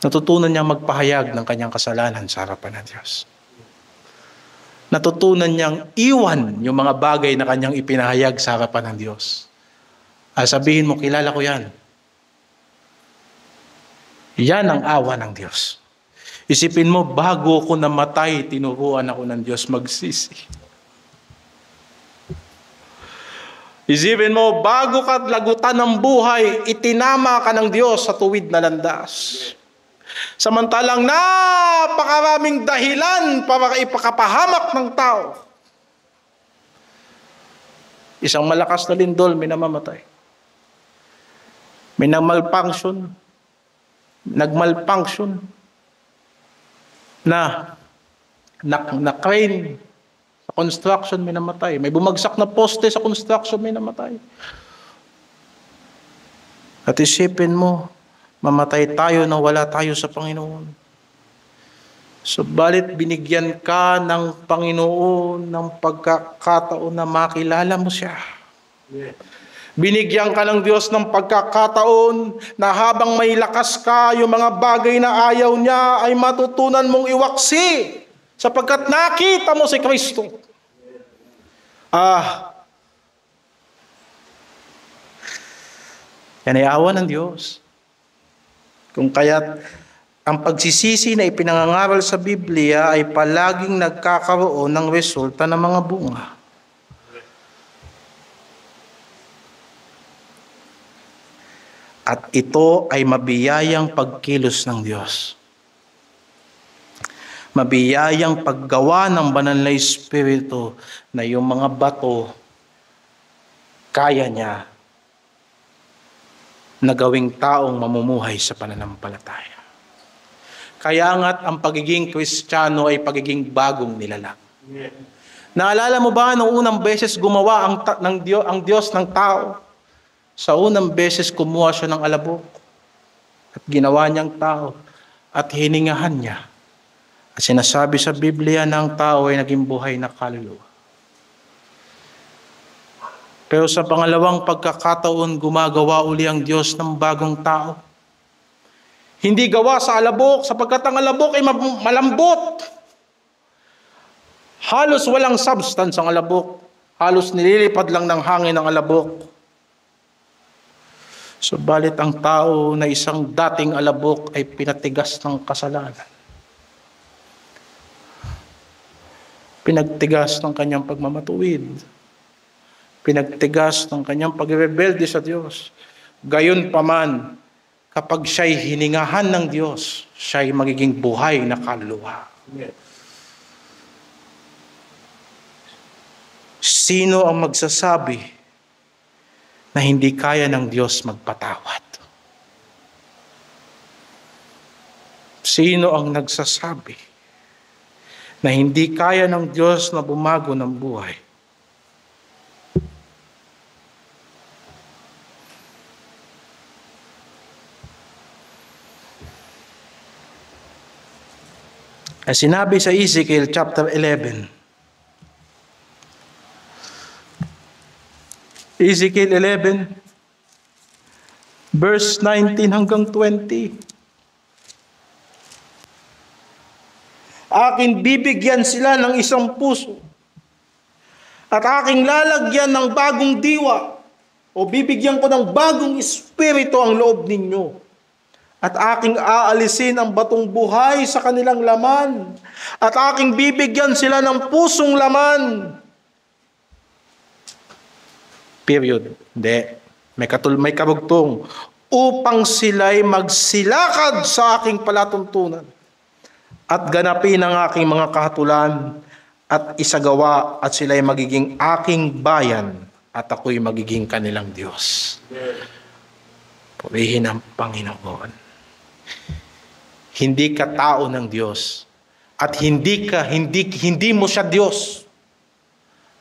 Natutunan niya magpahayag ng kanyang kasalanan sa harapan ng Diyos. Natutunan niyang iwan yung mga bagay na kanyang ipinahayag sa harapan ng Diyos. Sabihin mo, kilala ko yan. Yan ang awa ng Diyos. Isipin mo, bago ako namatay, tinuruan ako ng Diyos magsisi. Isipin mo, bago ka lagutan ng buhay, itinama ka ng Diyos sa tuwid na landas. Samantalang napakaraming dahilan para ipakapahamak ng tao. Isang malakas na lindol, may namamatay. May nagmalfunction na crane construction, may namatay. May bumagsak na poste sa construction, may namatay. At isipin mo, mamatay tayo na wala tayo sa Panginoon. Subalit binigyan ka ng Panginoon ng pagkakataon na makilala mo siya. Binigyan ka ng Diyos ng pagkakataon na habang may lakas ka, yung mga bagay na ayaw niya ay matutunan mong iwaksi sapagkat nakita mo si Kristo. Yan ay awa ng Diyos. Kung kaya't ang pagsisisi na ipinangangaral sa Biblia ay palaging nagkakaroon ng resulta ng mga bunga. At ito ay mabiyayang pagkilos ng Diyos. Mabiyayang paggawa ng banal na Espiritu na yung mga bato kaya niya na gawing taong mamumuhay sa pananampalataya. Kaya nga't ang pagiging Kristiyano ay pagiging bagong nilalang. Naalala mo ba nung unang beses gumawa ang Diyos ng tao? Sa unang beses kumuha siya ng alabok at ginawa niyang tao at hiningahan niya. At sinasabi sa Biblia na ang tao ay naging buhay na kaluluwa. Pero sa pangalawang pagkakataon, gumagawa uli ang Diyos ng bagong tao. Hindi gawa sa alabok, sapagkat ang alabok ay malambot. Halos walang substance ang alabok. Halos nililipad lang ng hangin ang alabok. Subalit ang tao na isang dating alabok ay pinatigas ng kasalanan. Pinagtigas ng kanyang pagmamatuwid. Pinagtigas ng kanyang pagrebelde sa Diyos. Gayon paman, kapag siya'y hiningahan ng Diyos, siya'y magiging buhay na kaluluwa. Sino ang magsasabi na hindi kaya ng Diyos magpatawad? Sino ang nagsasabi na hindi kaya ng Diyos na bumago ng buhay? As sinabi sa Ezekiel chapter 11, Ezekiel 11, verse 19 hanggang 20. Aking bibigyan sila ng isang puso at aking lalagyan ng bagong diwa o bibigyan ko ng bagong espiritu ang loob ninyo at aking aalisin ang batong buhay sa kanilang laman at aking bibigyan sila ng pusong laman. Period. Hindi. May karugtong. Upang sila'y magsilakad sa aking palatuntunan at ganapin ang aking mga kahatulan at isagawa at sila'y magiging aking bayan at ako'y magiging kanilang Diyos. Purihin ang Panginoon. Hindi ka tao ng Diyos at hindi mo siya Diyos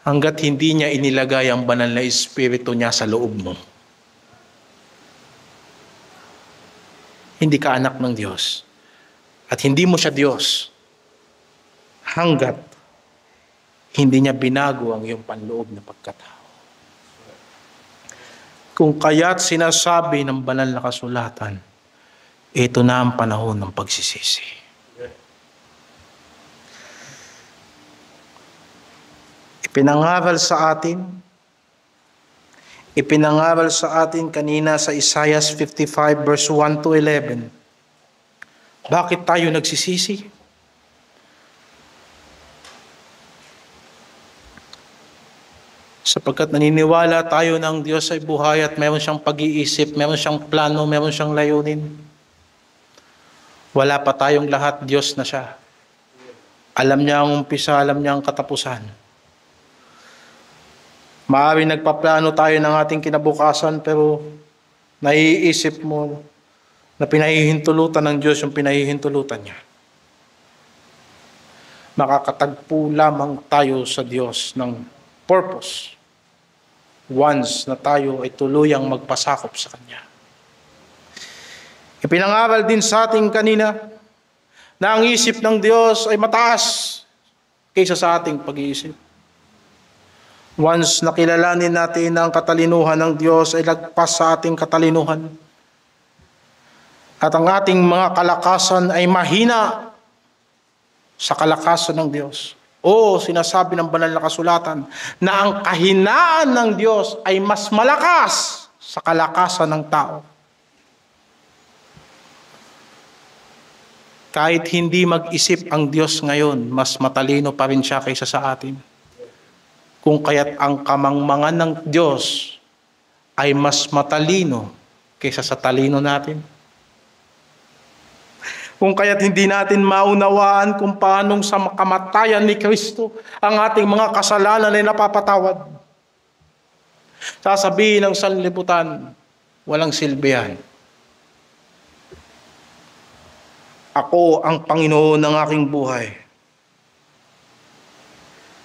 hanggat hindi niya inilagay ang banal na Espiritu niya sa loob mo. Hindi ka anak ng Diyos. At hindi mo siya Diyos hanggat hindi niya binago ang iyong panloob na pagkatao. Kung kaya't sinasabi ng banal na kasulatan, ito na ang panahon ng pagsisisi. Ipinangaral sa atin kanina sa Isaiah 55 verse 1 to 11. Bakit tayo nagsisisi? Sapagkat naniniwala tayo ng Diyos ay buhay at meron siyang pag-iisip, meron siyang plano, meron siyang layunin. Wala pa tayong lahat, Diyos na siya. Alam niya ang umpisa, alam niya ang katapusan. Maaaring nagpaplano tayo ng ating kinabukasan pero naiisip mo na pinahihintulutan ng Diyos yung pinahihintulutan niya. makakatagpo lamang tayo sa Diyos ng purpose once na tayo ay tuluyang magpasakop sa Kanya. Ipinangaral din sa ating kanina na ang isip ng Diyos ay mataas kaysa sa ating pag-iisip. Once nakilalanin natin na ang katalinuhan ng Diyos ay lagpas sa ating katalinuhan at ang ating mga kalakasan ay mahina sa kalakasan ng Diyos. O sinasabi ng banal na kasulatan na ang kahinaan ng Diyos ay mas malakas sa kalakasan ng tao. Kahit hindi mag-isip ang Diyos ngayon, mas matalino pa rin siya kaysa sa atin. Kung kaya't ang kamangmangan ng Diyos ay mas matalino kaysa sa talino natin. Kung kaya't hindi natin maunawaan kung paanong sa kamatayan ni Kristo ang ating mga kasalanan ay napapatawad. Sasabihin ng sanlibutan, walang silbihan. Ako ang Panginoon ng aking buhay.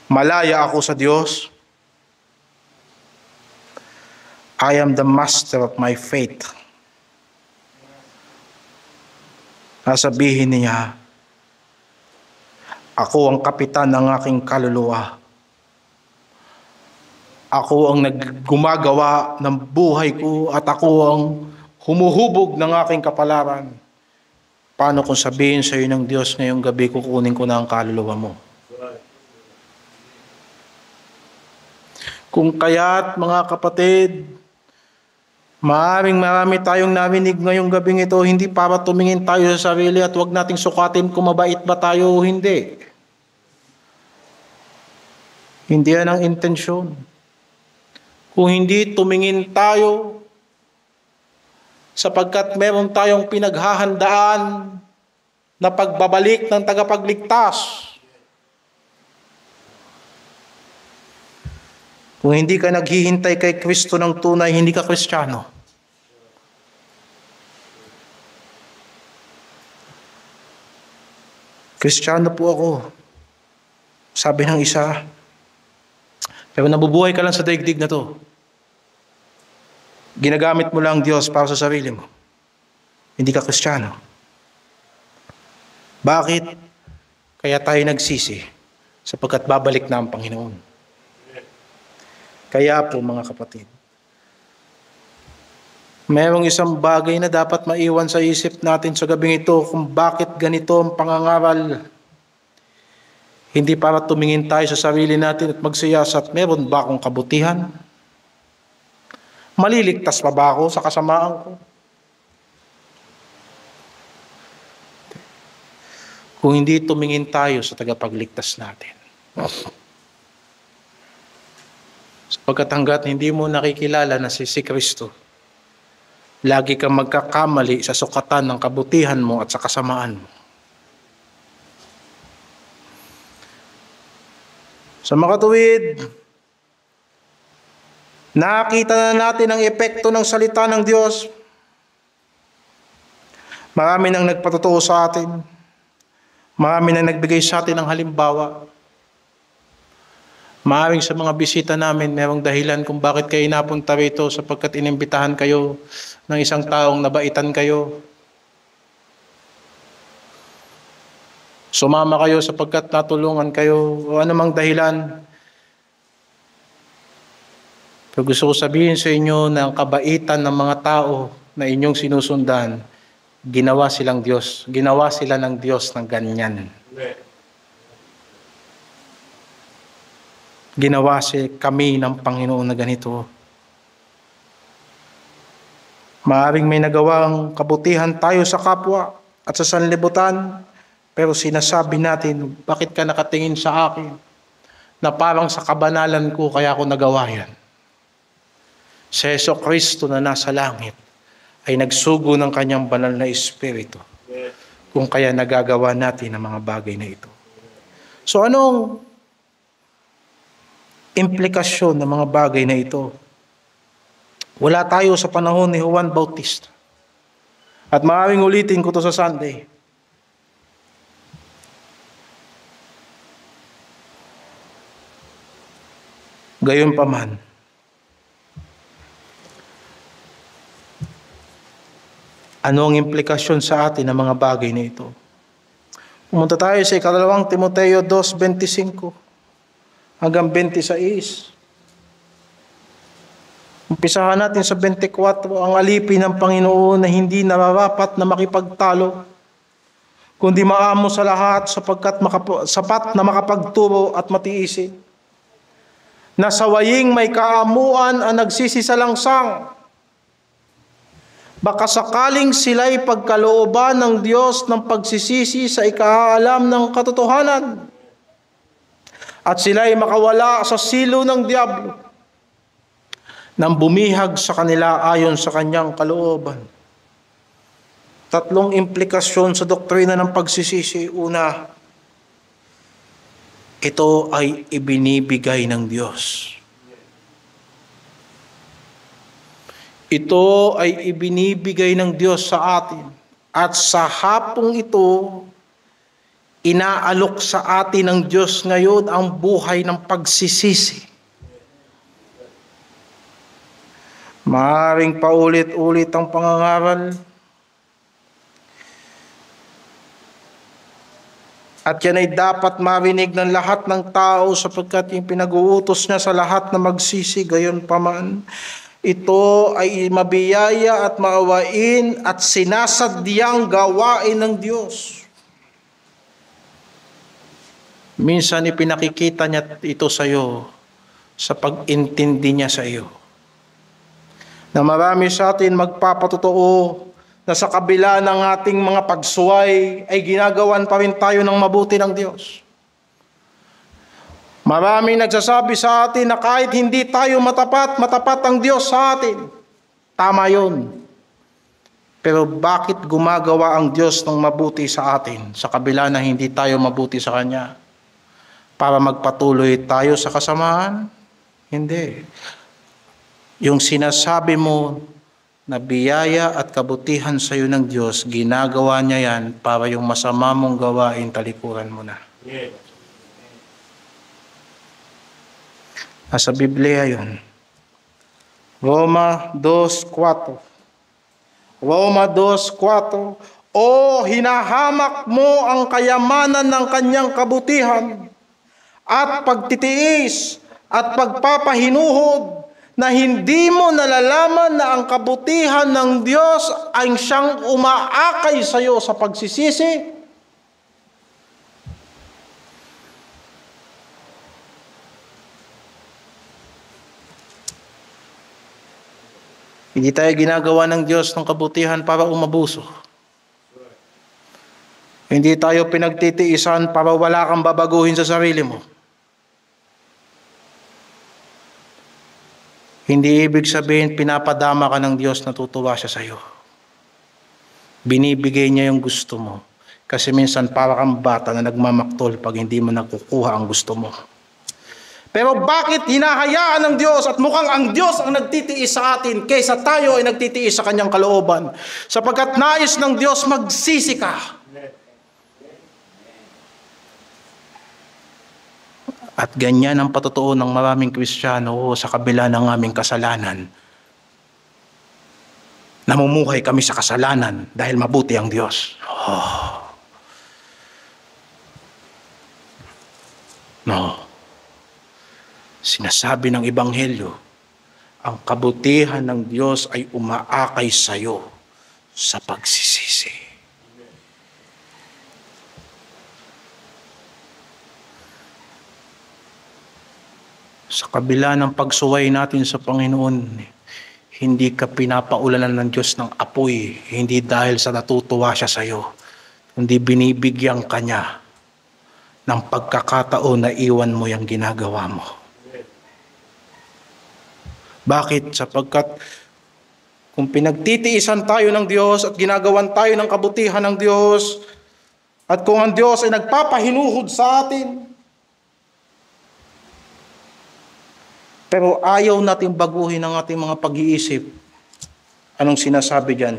Malaya ako sa Diyos. I am the master of my fate. Sasabihin niya, ako ang kapitan ng aking kaluluwa. Ako ang gumagawa ng buhay ko at ako ang humuhubog ng aking kapalaran. Paano kung sabihin sa iyo ng Diyos ngayong gabi, kukunin ko na ang kaluluwa mo? Kung kaya't mga kapatid, marami tayong narinig ngayong gabing ito, hindi para tumingin tayo sa sarili at huwag nating sukatin kung mabait ba tayo o hindi. Hindi yan ang intensyon. Kung hindi tumingin tayo, sapagkat meron tayong pinaghahandaan na pagbabalik ng tagapagligtas. Kung hindi ka naghihintay kay Kristo ng tunay, hindi ka Kristiyano. Kristiyano po ako, sabi ng isa. Pero nabubuhay ka lang sa daigdig na to. Ginagamit mo lang Diyos para sa sarili mo. Hindi ka Kristiyano. Bakit? Kaya tayo nagsisi, sapagkat babalik na ang Panginoon. Kaya po mga kapatid, mayroong isang bagay na dapat maiwan sa isip natin sa gabing ito kung bakit ganito ang pangangaral. Hindi para tumingin tayo sa sarili natin at magsiyasat, meron ba akong kabutihan? Maliligtas pa ba ako sa kasamaan ko? Kung hindi tumingin tayo sa tagapagligtas natin. Sapagkat hanggat hindi mo nakikilala na si Kristo, lagi kang magkakamali sa sukatan ng kabutihan mo at sa kasamaan mo. Sa makatuwid, nakita na natin ang epekto ng salita ng Diyos. Marami nang nagpatotoo sa atin. Marami nang nagbigay sa atin ng halimbawa. Maaaring sa mga bisita namin, mayroong dahilan kung bakit kayo napunta rito sapagkat inimbitahan kayo ng isang taong nabaitan kayo. Sumama kayo sapagkat natulungan kayo o anumang dahilan. Pero gusto ko sabihin sa inyo na ang kabaitan ng mga tao na inyong sinusundan, ginawa silang Diyos. Ginawa sila ng Diyos ng ganyan. Ginawa kami ng Panginoon na ganito. Maaring may nagawang kabutihan tayo sa kapwa at sa sanlibutan, pero sinasabi natin, bakit ka nakatingin sa akin? Na parang sa kabanalan ko kaya ako nagawa yan. Si Jesucristo na nasa langit ay nagsugo ng kanyang banal na Espiritu kung kaya nagagawa natin ang mga bagay na ito. So anong implikasyon ng mga bagay na ito? Wala tayo sa panahon ni Juan Bautista. At maaaring ulitin ko to sa Sunday. Gayunpaman, ano ang implikasyon sa atin ng mga bagay na ito? Pumunta tayo sa 2 Timoteo 2:25 hanggang 26. Umpisahan natin sa 24, ang alipin ng Panginoon na hindi nararapat na makipagtalo, kundi maamo sa lahat sapagkat sapat na makapagturo at matiisin. Na sa waying may kaamuan ang nagsisisalangsang, baka sakaling sila'y pagkalooban ng Diyos ng pagsisisi sa ikaalam ng katotohanan, at sila'y makawala sa silo ng diablo, nang bumihag sa kanila ayon sa kanyang kalooban. 3 implikasyon sa doktrina ng pagsisisi. Una, ito ay ibinibigay ng Diyos. Ito ay ibinibigay ng Diyos sa atin. At sa hapong ito, inaalok sa atin ng Diyos ngayon ang buhay ng pagsisisi. Maaaring paulit-ulit ang pangangaral. At yan ay dapat marinig ng lahat ng tao sapagkat yung pinag-uutos niya sa lahat na magsisi. Gayunpaman, ito ay mabiyaya at maawain at sinasadyang gawain ng Diyos. Minsan ipinakikita niya ito sa iyo sa pag-intindi niya sa iyo. Na marami sa atin magpapatotoo na sa kabila ng ating mga pagsuway ay ginagawan pa rin tayo ng mabuti ng Diyos. Maraming nagsasabi sa atin na kahit hindi tayo matapat, matapat ang Diyos sa atin. Tama yun. Pero bakit gumagawa ang Diyos ng mabuti sa atin sa kabila na hindi tayo mabuti sa Kanya? Para magpatuloy tayo sa kasamaan? Hindi. Yung sinasabi mo na biyaya at kabutihan sa iyo ng Diyos, ginagawa niya yan para yung masama mong gawain, talikuran mo na. Nasa Biblia yun. Roma 2:4. Roma 2:4. O hinahamak mo ang kayamanan ng kanyang kabutihan at pagtitiis at pagpapahinuhod, na hindi mo nalalaman na ang kabutihan ng Diyos ay siyang umaakay sa iyo sa pagsisisi? Hindi tayo ginagawa ng Diyos ng kabutihan para umabuso. Hindi tayo pinagtitiisan para wala kang babaguhin sa sarili mo. Hindi ibig sabihin pinapadama ka ng Diyos, natutuwa siya sa iyo. Binibigay niya yung gusto mo. Kasi minsan para kang bata na nagmamaktol pag hindi mo nakukuha ang gusto mo. Pero bakit hinahayaan ng Diyos at mukhang ang Diyos ang nagtitiis sa atin kaysa tayo ay nagtitiis sa kanyang kalooban? Sapagkat nais ng Diyos magsisi ka. At ganyan ang patotoo ng maraming Kristiyano sa kabila ng aming kasalanan. Namumuhay kami sa kasalanan dahil mabuti ang Diyos. No. Sinasabi ng Ebanghelyo, ang kabutihan ng Diyos ay umaakay sa iyo sa pagsisisi. Sa kabila ng pagsuway natin sa Panginoon, hindi ka pinapaulanan ng Diyos ng apoy, hindi dahil sa natutuwa siya sa iyo, kundi binibigyan ka niya ng pagkakataon na iwan mo yung ginagawa mo. Bakit? Sapagkat kung pinagtitiisan tayo ng Diyos at ginagawan tayo ng kabutihan ng Diyos, at kung ang Diyos ay nagpapahinuhod sa atin, pero ayaw natin baguhin ang ating mga pag-iisip. Anong sinasabi diyan?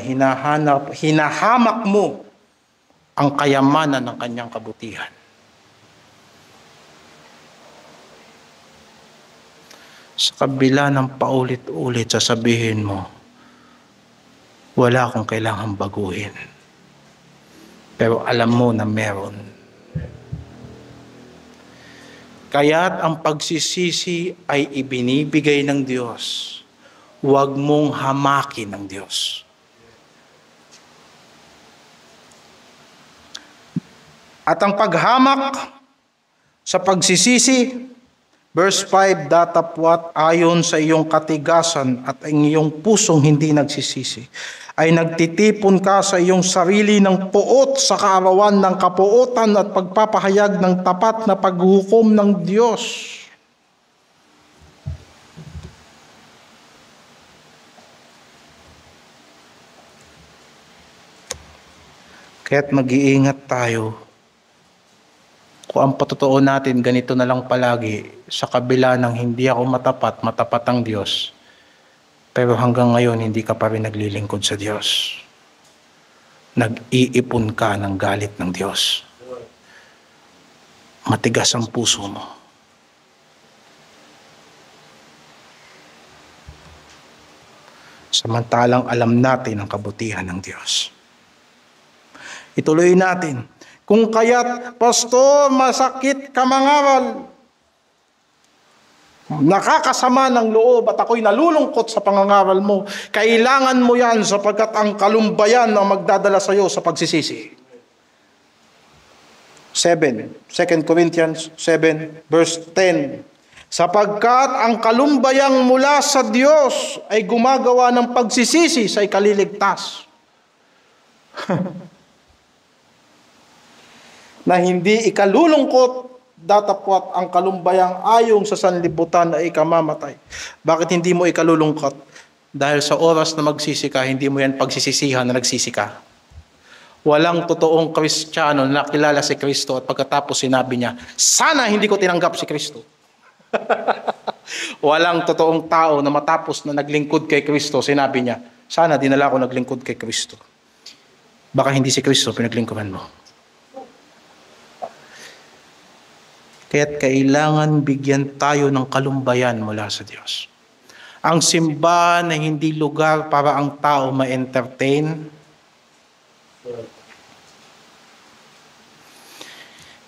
Hinahamak mo ang kayamanan ng kanyang kabutihan. Sa kabila ng paulit-ulit, sasabihin mo, wala akong kailangang baguhin. Pero alam mo na meron. Kaya't ang pagsisisi ay ibinibigay ng Diyos. Huwag mong hamakin ng Diyos. At ang paghamak sa pagsisisi, verse 5, datapwat ayon sa iyong katigasan at ang iyong pusong hindi nagsisisi, ay nagtitipon ka sa iyong sarili ng puot sa kaarawan ng kapuotan at pagpapahayag ng tapat na paghukom ng Diyos. Kaya't mag-iingat tayo. Kung ang patotoo natin, ganito na lang palagi, sa kabila ng hindi ako matapat, matapat ang Diyos. Pero hanggang ngayon, hindi ka pa rin naglilingkod sa Diyos. Nag-iipon ka ng galit ng Diyos. Matigas ang puso mo. Samantalang alam natin ang kabutihan ng Diyos. Ituloy natin. Kung kaya't, Pastor, masakit ka mangaral. Nakakasama ng loob at ako'y nalulungkot sa pangangaral mo. Kailangan mo yan sapagkat ang kalumbayan ang magdadala sa iyo sa pagsisisi. 2 Corinthians 7 verse 10. Sapagkat ang kalumbayang mula sa Diyos ay gumagawa ng pagsisisi sa ikaliligtas. Na hindi ikalulungkot, datapwat ang kalumbayang ayong sa sanlibutan ay ikamamatay. Bakit hindi mo ikalulungkot? Dahil sa oras na magsisi ka, hindi mo yan pagsisisihan na nagsisi ka. Walang totoong Kristiyano na nakilala si Kristo at pagkatapos sinabi niya, sana hindi ko tinanggap si Kristo. Walang totoong tao na matapos na naglingkod kay Kristo, sinabi niya, sana dinala ko naglingkod kay Kristo. Baka hindi si Kristo pinaglingkuran mo. Kaya't kailangan bigyan tayo ng kalumbayan mula sa Diyos. Ang simbahan na hindi lugar para ang tao ma-entertain.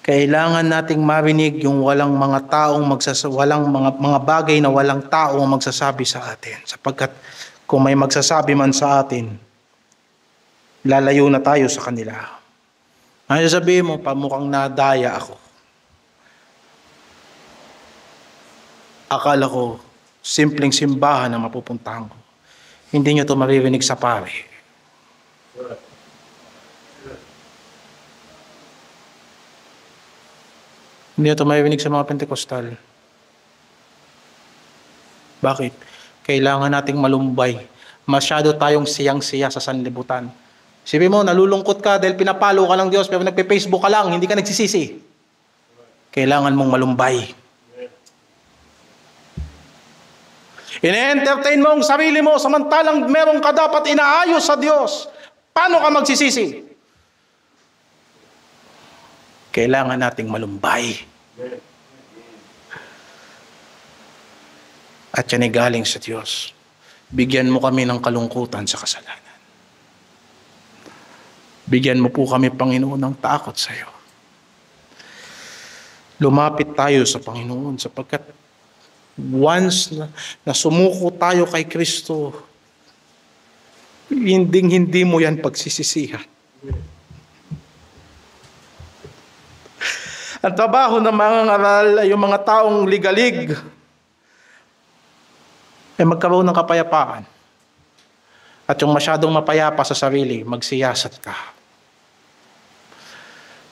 Kailangan nating marinig yung walang mga taong walang mga bagay na walang taong magsasabi sa atin. Sapagkat kung may magsasabi man sa atin, lalayo na tayo sa kanila. Ano sabihin mo, pamukhang nadaya ako. Akala ko, simpleng simbahan na mapupuntahan ko. Hindi nyo ito maririnig sa pare. Hindi nyo ito maririnig sa mga Pentecostal. Bakit? Kailangan nating malumbay. Masyado tayong siyang-siya sa sanlibutan. Sabi mo, nalulungkot ka dahil pinapalo ka ng Diyos, pero nagpe-Facebook ka lang, hindi ka nagsisisi. Kailangan mong malumbay. Ine-entertain mo ang sarili mo samantalang meron ka dapat inaayos sa Diyos. Paano ka magsisisi? Kailangan nating malumbay. At yan ay galing sa Diyos. Bigyan mo kami ng kalungkutan sa kasalanan. Bigyan mo po kami, Panginoon, ng takot sa iyo. Lumapit tayo sa Panginoon sapagkat once na sumuko tayo kay Kristo, hindi mo yan pagsisisihan. Ang trabaho ng mga ngaral ay yung mga taong ligalig ay magkaroon ng kapayapaan. At yung masyadong mapayapa sa sarili, magsiyasat ka.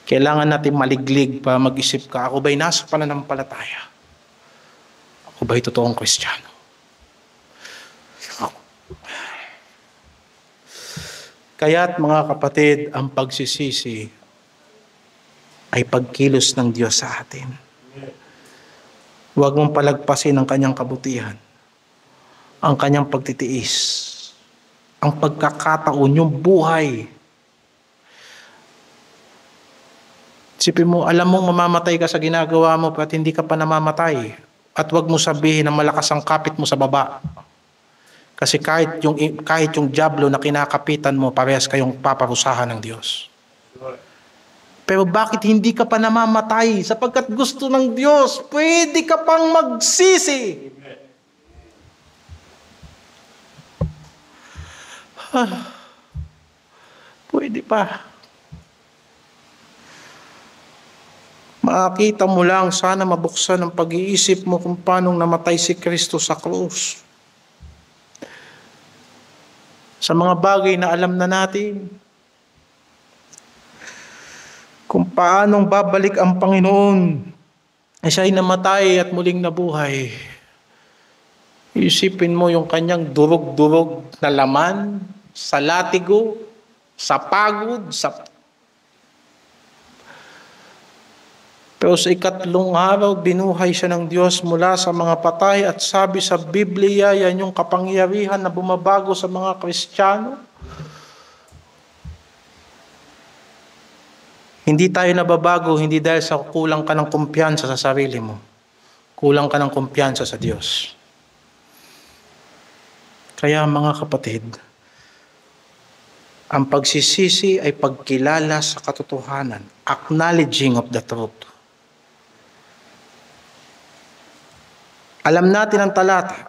Kailangan natin maliglig para mag-isip ka, ako ba'y nasa pananampalataya? Ako ba'y totoong Kristiyano? Kaya't mga kapatid, ang pagsisisi ay pagkilos ng Diyos sa atin. Huwag mong palagpasin ang kanyang kabutihan, ang kanyang pagtitiis, ang pagkakataon, yung buhay. Isipin mo, alam mong mamamatay ka sa ginagawa mo at hindi ka pa namamatay. At wag mo sabihin na malakas ang kapit mo sa baba. Kasi kahit yung dyablo na kinakapitan mo, parehas kayong paparusahan ng Diyos. Pero bakit hindi ka pa namamatay? Sapagkat gusto ng Diyos, pwede ka pang magsisi. Pwede pa. Makakita mo lang, sana mabuksan ang pag-iisip mo kung paano namatay si Kristo sa krus. Sa mga bagay na alam na natin, kung paanong babalik ang Panginoon, siya'y namatay at muling nabuhay. Isipin mo yung kanyang durog-durog na laman, sa latigo, sa pagod, Pero sa ikatlong araw, binuhay siya ng Diyos mula sa mga patay at sabi sa Biblia, yan yung kapangyarihan na bumabago sa mga Kristiyano. Hindi tayo nababago, hindi dahil sa kulang ka ng kumpiyansa sa sarili mo. Kulang ka ng kumpiyansa sa Diyos. Kaya mga kapatid, ang pagsisisi ay pagkilala sa katotohanan, acknowledging of the truth. Alam natin ang talata.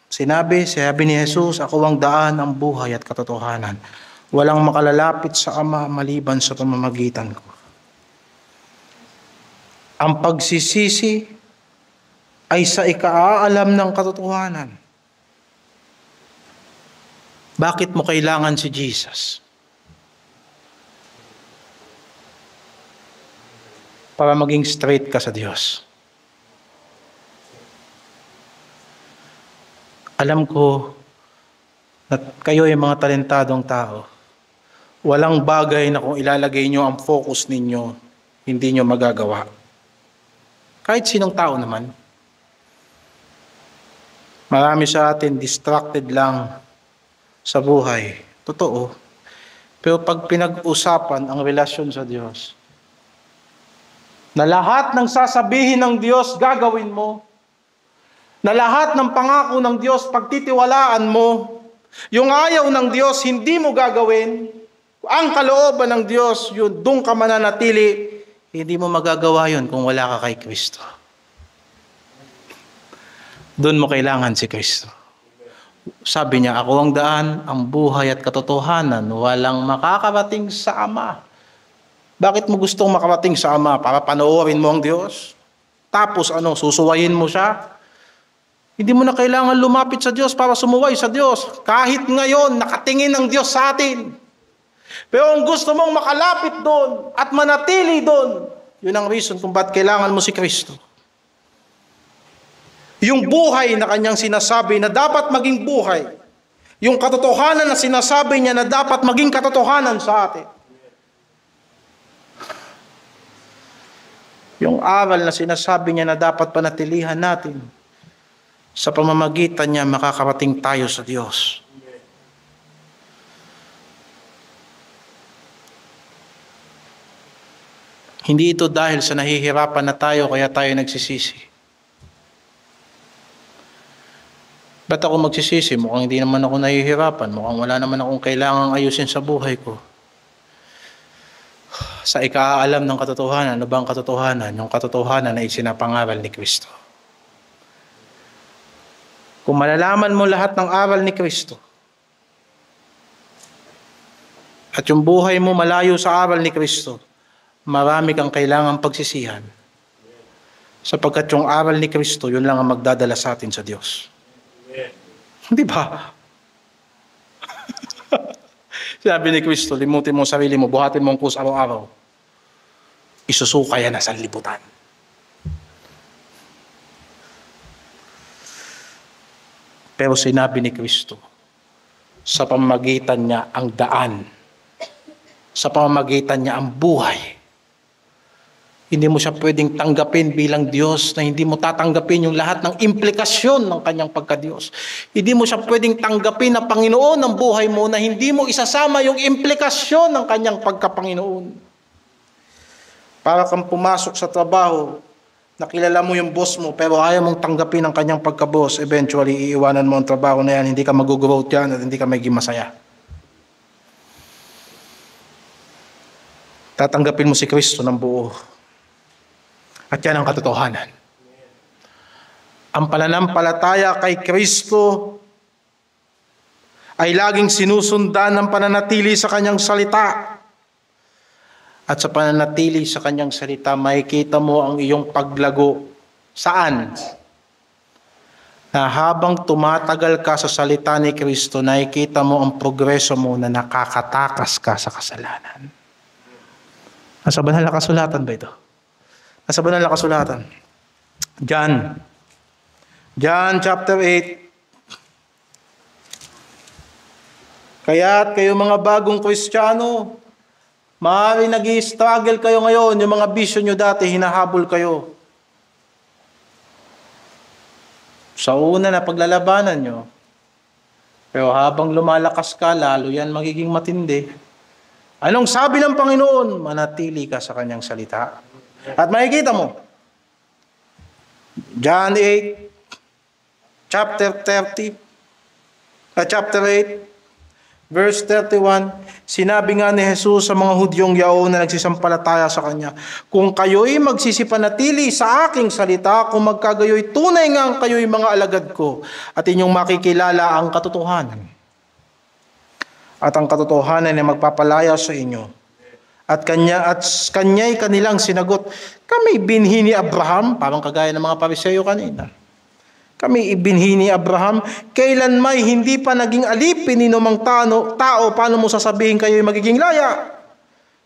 Sabi ni Jesus, ako ang daan, ang buhay at katotohanan. Walang makalalapit sa Ama maliban sa pamamagitan ko. Ang pagsisisi ay sa ikaalam ng katotohanan. Bakit mo kailangan si Jesus? Para maging straight ka sa Diyos. Alam ko na kayo ay mga talentadong tao. Walang bagay na kung ilalagay nyo ang focus ninyo, hindi nyo magagawa. Kahit sinong tao naman. Marami sa atin distracted lang sa buhay. Totoo. Pero pag pinag-usapan ang relasyon sa Diyos, na lahat ng sasabihin ng Diyos, gagawin mo. Na lahat ng pangako ng Diyos, pagtitiwalaan mo. Yung ayaw ng Diyos, hindi mo gagawin. Ang kalooban ng Diyos, yun, doon ka mananatili. Hindi mo magagawa yun kung wala ka kay Kristo. Doon mo kailangan si Kristo. Sabi niya, ako ang daan, ang buhay at katotohanan. Walang makakarating sa Ama. Bakit mo gustong makarating sa Ama? Para panoorin mo ang Diyos? Tapos susuwayin mo siya? Hindi mo na kailangan lumapit sa Diyos para sumuway sa Diyos. Kahit ngayon, nakatingin ang Diyos sa atin. Pero kung gusto mong makalapit doon at manatili doon, yun ang reason kung ba't kailangan mo si Kristo. Yung buhay na kanyang sinasabi na dapat maging buhay. Yung katotohanan na sinasabi niya na dapat maging katotohanan sa atin. Yung aral na sinasabi niya na dapat panatilihan natin. Sa pamamagitan niya, makakarating tayo sa Diyos. Hindi ito dahil sa nahihirapan na tayo, kaya tayo nagsisisi. Ba't ako magsisisi? Mukhang hindi naman ako nahihirapan. Mukhang wala naman akong kailangang ayusin sa buhay ko. Sa ikaalam ng katotohanan, ano ba ang katotohanan? Yung katotohanan na isinapangaral ni Kristo. Kung malalaman mo lahat ng aral ni Kristo at yung buhay mo malayo sa aral ni Kristo, marami kang kailangang pagsisihan. Sapagkat yung aral ni Kristo, yun lang ang magdadala sa atin sa Diyos. Di ba? Sabi ni Kristo, limutin mo sarili mo, buhatin mo ang krus araw-araw. Isusuka yan na sa libutan. Pero sinabi ni Kristo, sa pamamagitan niya ang daan, sa pamamagitan niya ang buhay. Hindi mo siya pwedeng tanggapin bilang Diyos na hindi mo tatanggapin yung lahat ng implikasyon ng kanyang pagka-Diyos. Hindi mo siya pwedeng tanggapin na Panginoon ng buhay mo na hindi mo isasama yung implikasyon ng kanyang pagka-Panginoon. Para kang pumasok sa trabaho, nakilala mo yung boss mo, pero ayaw mong tanggapin ang kanyang pagka-boss, eventually, iiwanan mo ang trabaho na yan, hindi ka mag-growth yan, at hindi ka magiging masaya. Tatanggapin mo si Kristo ng buo. At yan ang katotohanan. Ang pananampalataya kay Kristo ay laging sinusundan ng pananatili sa kanyang salita. At sa pananatili sa kanyang salita, makikita mo ang iyong paglago. Saan? Na habang tumatagal ka sa salita ni Kristo, nakikita mo ang progreso mo na nakakatakas ka sa kasalanan. Nasa banal na kasulatan ba ito? Nasa banal na kasulatan. John chapter 8. Kaya't kayo mga bagong Kristiyano, maaaring nag-i-struggle kayo ngayon, yung mga bisyo nyo dati, hinahabol kayo. Sa una na paglalabanan nyo, pero habang lumalakas ka, lalo yan magiging matindi. Anong sabi ng Panginoon? Manatili ka sa kanyang salita. At makikita mo, John 8, chapter 8, verse 31, sinabi nga ni Jesus sa mga Hudyong yaon na nagsisampalataya sa Kanya, kung kayo'y magsisipanatili sa aking salita, kung magkagayo'y tunay nga kayo'y mga alagad ko, at inyong makikilala ang katotohanan. At ang katotohanan ay magpapalaya sa inyo. At kanya'y kanilang sinagot, kami binhi ni Abraham, parang kagaya ng mga Pariseyo kanina. Kami ibinhi ni Abraham, kailan may hindi pa naging alipin ni numang tao, paano mo sasabihin kayo'y magiging laya?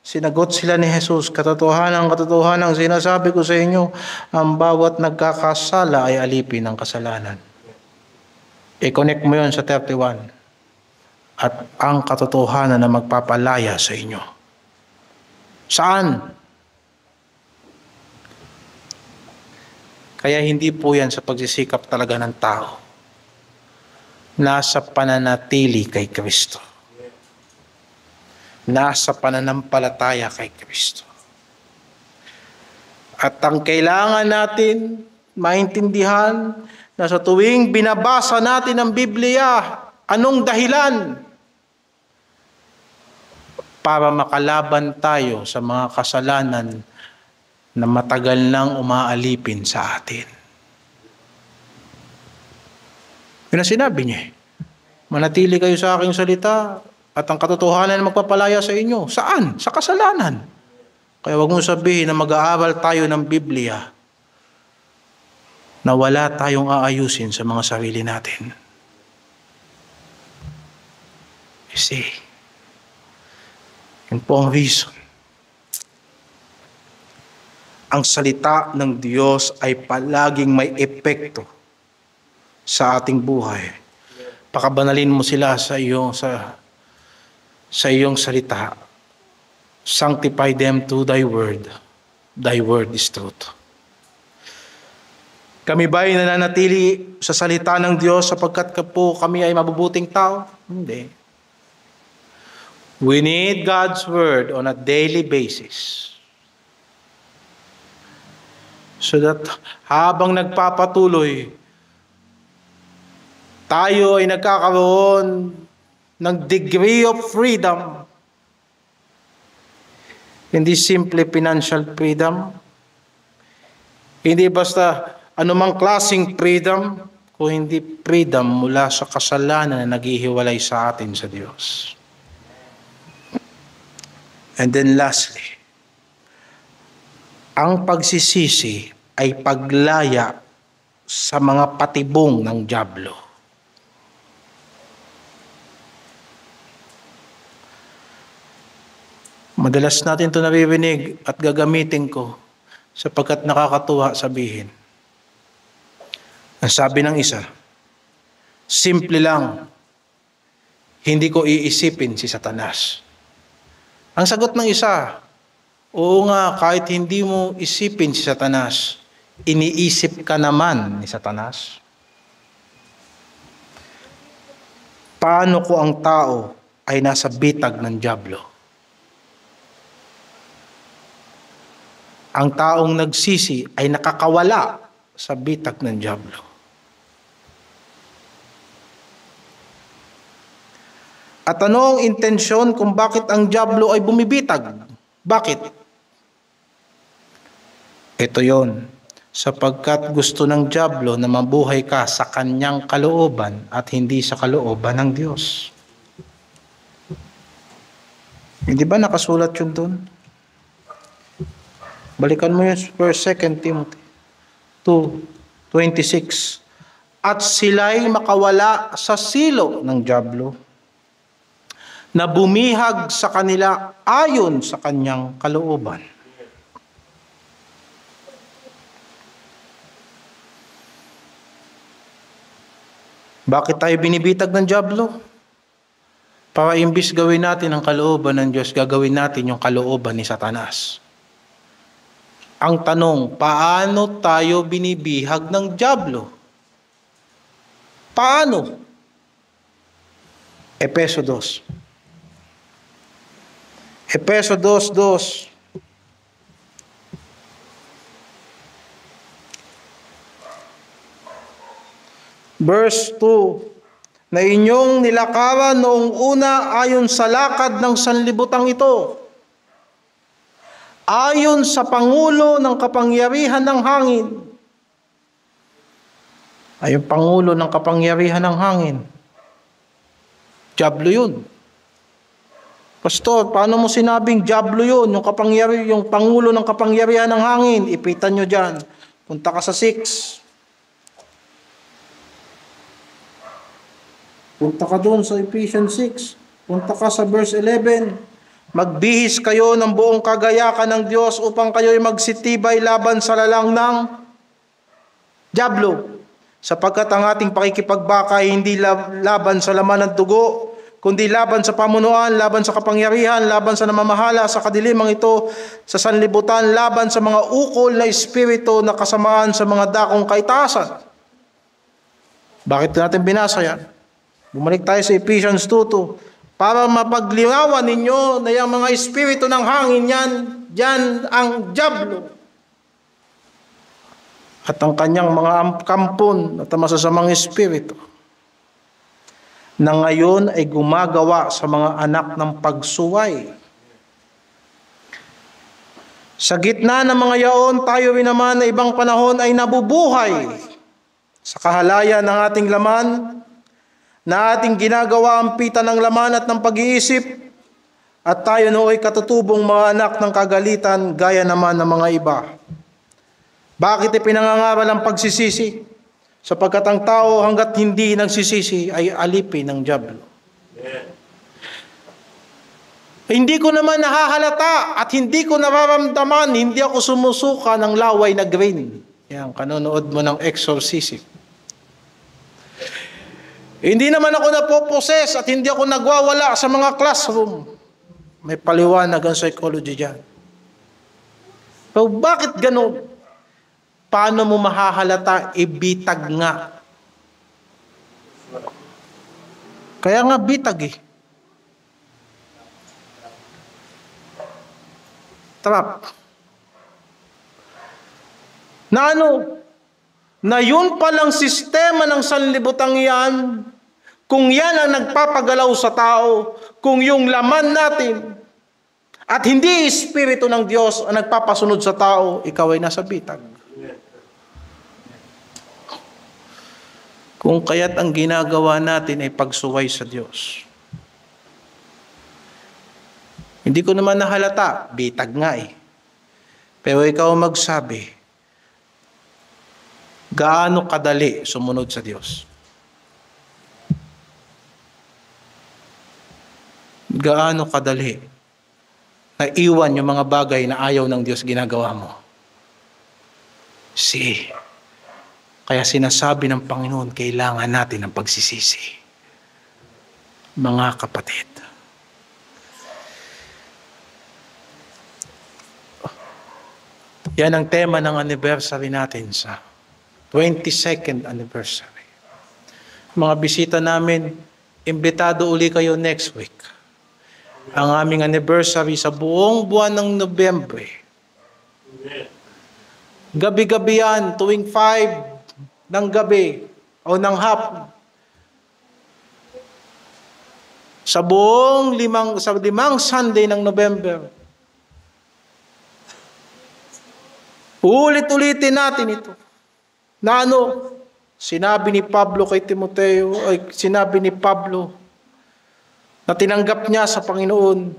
Sinagot sila ni Jesus, katotohanan sinasabi ko sa inyo, ang bawat nagkakasala ay alipin ng kasalanan. I-connect mo yun sa 31. At ang katotohanan na magpapalaya sa inyo. Saan? Kaya hindi po yan sa pagsisikap talaga ng tao. Nasa pananatili kay Kristo. Nasa pananampalataya kay Kristo. At ang kailangan natin maintindihan na sa tuwing binabasa natin ang Biblia, anong dahilan? Para makalaban tayo sa mga kasalanan na matagal nang umaalipin sa atin. Yun ang sinabi niya. Manatili kayo sa aking salita at ang katotohanan na magpapalaya sa inyo. Saan? Sa kasalanan. Kaya wag mo sabihin na mag-aaral tayo ng Biblia na wala tayong aayusin sa mga sarili natin. You see? Yun po ang reason. Ang salita ng Diyos ay palaging may epekto sa ating buhay. Pakabanalin mo sila sa iyong salita. Sanctify them to thy word. Thy word is truth. Kami ba ay nananatili sa salita ng Diyos sapagkat po kami ay mabubuting tao? Hindi. We need God's word on a daily basis. So that habang nagpapatuloy, tayo ay nagkakaroon ng degree of freedom. Hindi simple financial freedom. Hindi basta anumang klaseng freedom, kung hindi freedom mula sa kasalanan na naghihiwalay sa atin sa Diyos. And then lastly, ang pagsisisi ay paglaya sa mga patibong ng dyablo. Madalas natin ito naririnig at gagamitin ko sapagkat nakakatuwa sabihin. Ang sabi ng isa, simple lang, hindi ko iisipin si Satanas. Ang sagot ng isa, oo nga, kahit hindi mo isipin si Satanas, iniisip ka naman ni Satanas. Paano ko ang tao ay nasa bitag ng dyablo? ang taong nagsisi ay nakakawala sa bitag ng dyablo. At ano ang intensyon kung bakit ang dyablo ay bumibitag? Bakit? Ito yon, sapagkat gusto ng dyablo na mabuhay ka sa kanyang kalooban at hindi sa kalooban ng Diyos. Hindi ba nakasulat yun doon? Balikan mo yun for 2 Timothy 2:26. At sila'y makawala sa silo ng dyablo na bumihag sa kanila ayon sa kanyang kalooban. Bakit tayo binibitag ng dyablo? Para imbis gawin natin ang kalooban ng Diyos, gagawin natin yung kalooban ni Satanas. Ang tanong, paano tayo binibihag ng dyablo? Paano? Efeso 2. Efeso 2:2. Verse 2. Na inyong nilakaran noong una ayon sa lakad ng sanlibutan ito, ayon sa pangulo ng kapangyarihan ng hangin. Ay, yung pangulo ng kapangyarihan ng hangin. Dyablo yun. Pastor, paano mo sinabing dyablo yun? Yung pangulo ng kapangyarihan ng hangin. Ipitan nyo dyan. Punta ka sa 6. Punta ka doon sa Ephesians 6. Punta ka sa verse 11. Magbihis kayo ng buong kagayakan ng Diyos upang kayo'y magsitibay laban sa lalang ng dyablo. Sapagkat ang ating pakikipagbaka ay hindi laban sa laman ng dugo, kundi laban sa pamunuan, laban sa kapangyarihan, laban sa namamahala sa kadilimang ito, sa sanlibutan, laban sa mga ukol na espiritu na kasamaan sa mga dakong kaitaasan. Bakit natin binasa yan? Bumalik tayo sa Ephesians 2:2. Para mapaglinawan ninyo na yung mga espiritu ng hangin yan ang dyablo. At ang kanyang mga kampon at masasamang espiritu na ngayon ay gumagawa sa mga anak ng pagsuway. Sa gitna ng mga yaon, tayo rin naman na ibang panahon ay nabubuhay sa kahalayan ng ating laman, na ating ginagawa ang pita ng laman at ng pag-iisip, at tayo nooy katutubong mga anak ng kagalitan gaya naman ng mga iba. Bakit ipinangangaral ang pagsisisi? Sapagkat ang tao hanggat hindi nagsisisi ay alipin ng dyablo. Yeah. Hindi ko naman nahahalata at hindi ko nararamdaman, hindi ako sumusuka ng laway na green. Yan, kanonood mo ng exorcism. Hindi naman ako napoposes at hindi ako nagwawala sa mga classroom. May paliwanag ang psychology dyan. So bakit ganun? Paano mo mahahalata? Ibitag nga. Kaya nga bitag eh. Trap. Na ano? Na yun palang sistema ng sanlibutan yan, kung yan ang nagpapagalaw sa tao, kung yung laman natin at hindi espiritu ng Diyos ang nagpapasunod sa tao, ikaw ay nasa bitag. Kung kaya't ang ginagawa natin ay pagsuway sa Diyos. Hindi ko naman nahalata, bitag nga eh. Pero ikaw magsabi, gaano kadali sumunod sa Diyos? Gaano kadali na iwan yung mga bagay na ayaw ng Diyos ginagawa mo? Kaya sinasabi ng Panginoon, kailangan natin ng pagsisisi. Mga kapatid. Yan ang tema ng anniversary natin sa 22nd anniversary. Mga bisita namin, imbitado uli kayo next week. Ang aming anniversary sa buong buwan ng Nobyembre Gabi-gabi yan, tuwing 5 ng gabi o ng hapon. Sa limang Sunday ng November. Ulit-ulitin natin ito. Na sinabi ni Pablo kay Timoteo, sinabi ni Pablo na tinanggap niya sa Panginoon,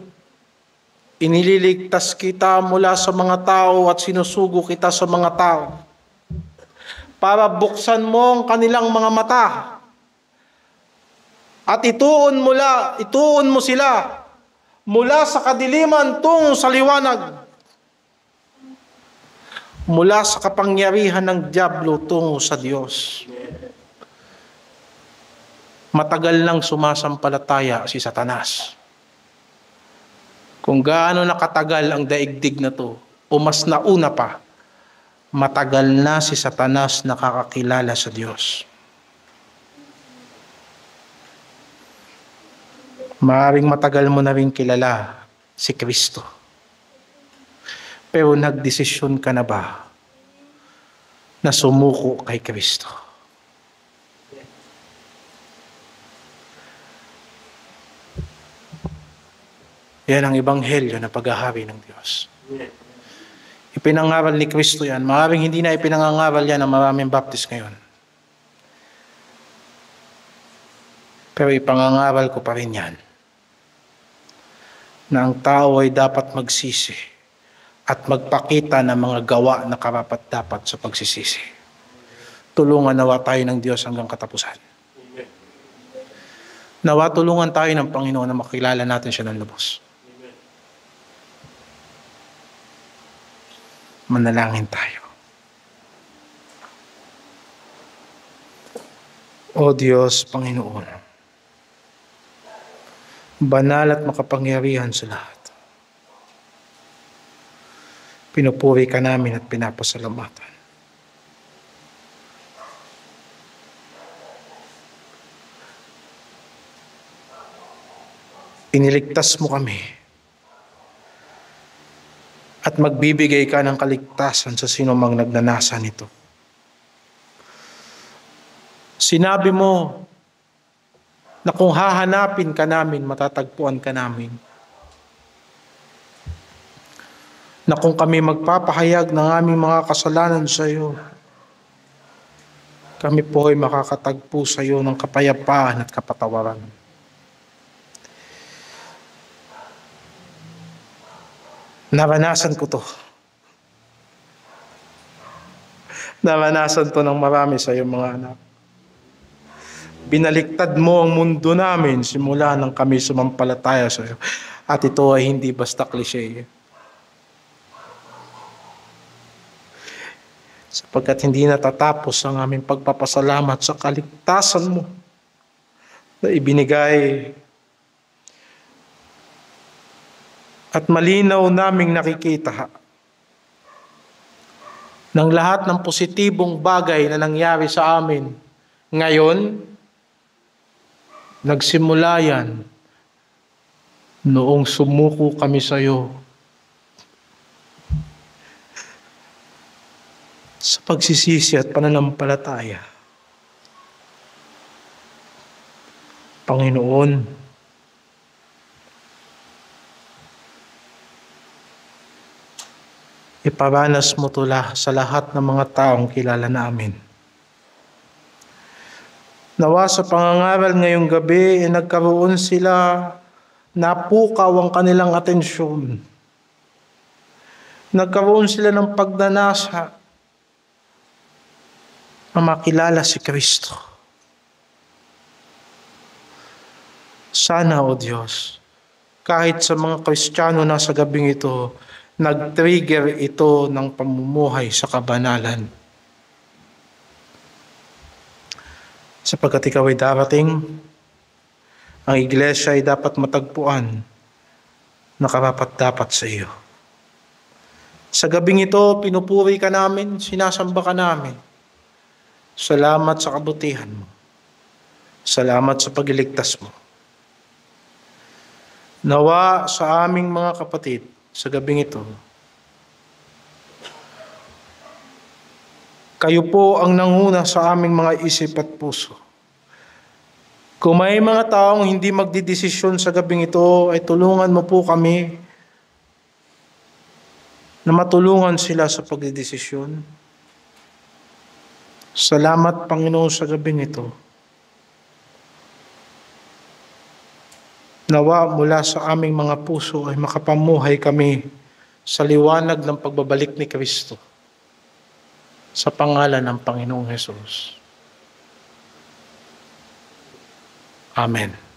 inililigtas kita mula sa mga tao at sinusugo kita sa mga tao para buksan mo ang kanilang mga mata at ituon mo sila mula sa kadiliman tungo sa liwanag, mula sa kapangyarihan ng dyablo tungo sa Diyos. Matagal nang sumasampalataya si Satanas. Kung gaano nakatagal ang daigdig na to, o mas nauna pa, matagal na si Satanas nakakakilala sa Diyos. Maaring matagal mo na rin kilala si Kristo. Pero nagdesisyon ka na ba na sumuko kay Kristo? Yan ang ebanghelyo na paghahari ng Diyos. Ipinangaral ni Kristo yan. Maaaring hindi na ipinangangaral yan ng maraming Baptist ngayon. Pero ipangangaral ko pa rin yan. Na ang tao ay dapat magsisi at magpakita ng mga gawa na karapat-dapat sa pagsisisi. Tulungan nawa tayo ng Diyos hanggang katapusan. Nawa tulungan tayo ng Panginoon na makilala natin siya ng lubos. Manalangin tayo. O Diyos, Panginoon, banal at makapangyarihan sa lahat, pinupuri ka namin at pinapasalamatan. Iniligtas mo kami at magbibigay ka ng kaligtasan sa sinumang nagnanasa nito. Sinabi mo na kung hahanapin ka namin, matatagpuan ka namin. Na kung kami magpapahayag ng aming mga kasalanan sa iyo, kami po ay makakatagpo sa iyo ng kapayapaan at kapatawaran. Naranasan ko to. Naranasan to ng marami sa iyong mga anak. Binaliktad mo ang mundo namin simula nang kami sumampalataya sa iyo. At ito ay hindi basta klise. Sapagkat hindi natatapos ang aming pagpapasalamat sa kaligtasan mo na ibinigay at malinaw naming nakikita ng lahat ng positibong bagay na nangyari sa amin. Ngayon, nagsimula yan noong sumuko kami sa iyo sa pagsisisi at pananampalataya. Panginoon, iparanas mo tula sa lahat ng mga taong kilala namin. Nawa sa pangangaral ngayong gabi, nagkaroon sila, napukaw ang kanilang atensyon. Nagkaroon sila ng pagnanasa na makilala si Kristo. Sana, O Diyos, kahit sa mga Kristiyano na sa gabing ito, nag-trigger ito ng pamumuhay sa kabanalan. Sapagkat ikaw ay darating, ang iglesia ay dapat matagpuan na karapat-dapat sa iyo. Sa gabing ito, pinupuri ka namin, sinasamba ka namin. Salamat sa kabutihan mo. Salamat sa pagliligtas mo. Nawa sa aming mga kapatid, sa gabing ito, Kayo po ang nanguna sa aming mga isip at puso. Kung may mga taong hindi magdidesisyon sa gabing ito, ay tulungan mo po kami na matulungan sila sa pagdidesisyon. Salamat, Panginoon, sa gabing ito. Nawa mula sa aming mga puso ay makapamuhay kami sa liwanag ng pagbabalik ni Kristo. Sa pangalan ng Panginoong Hesus. Amen.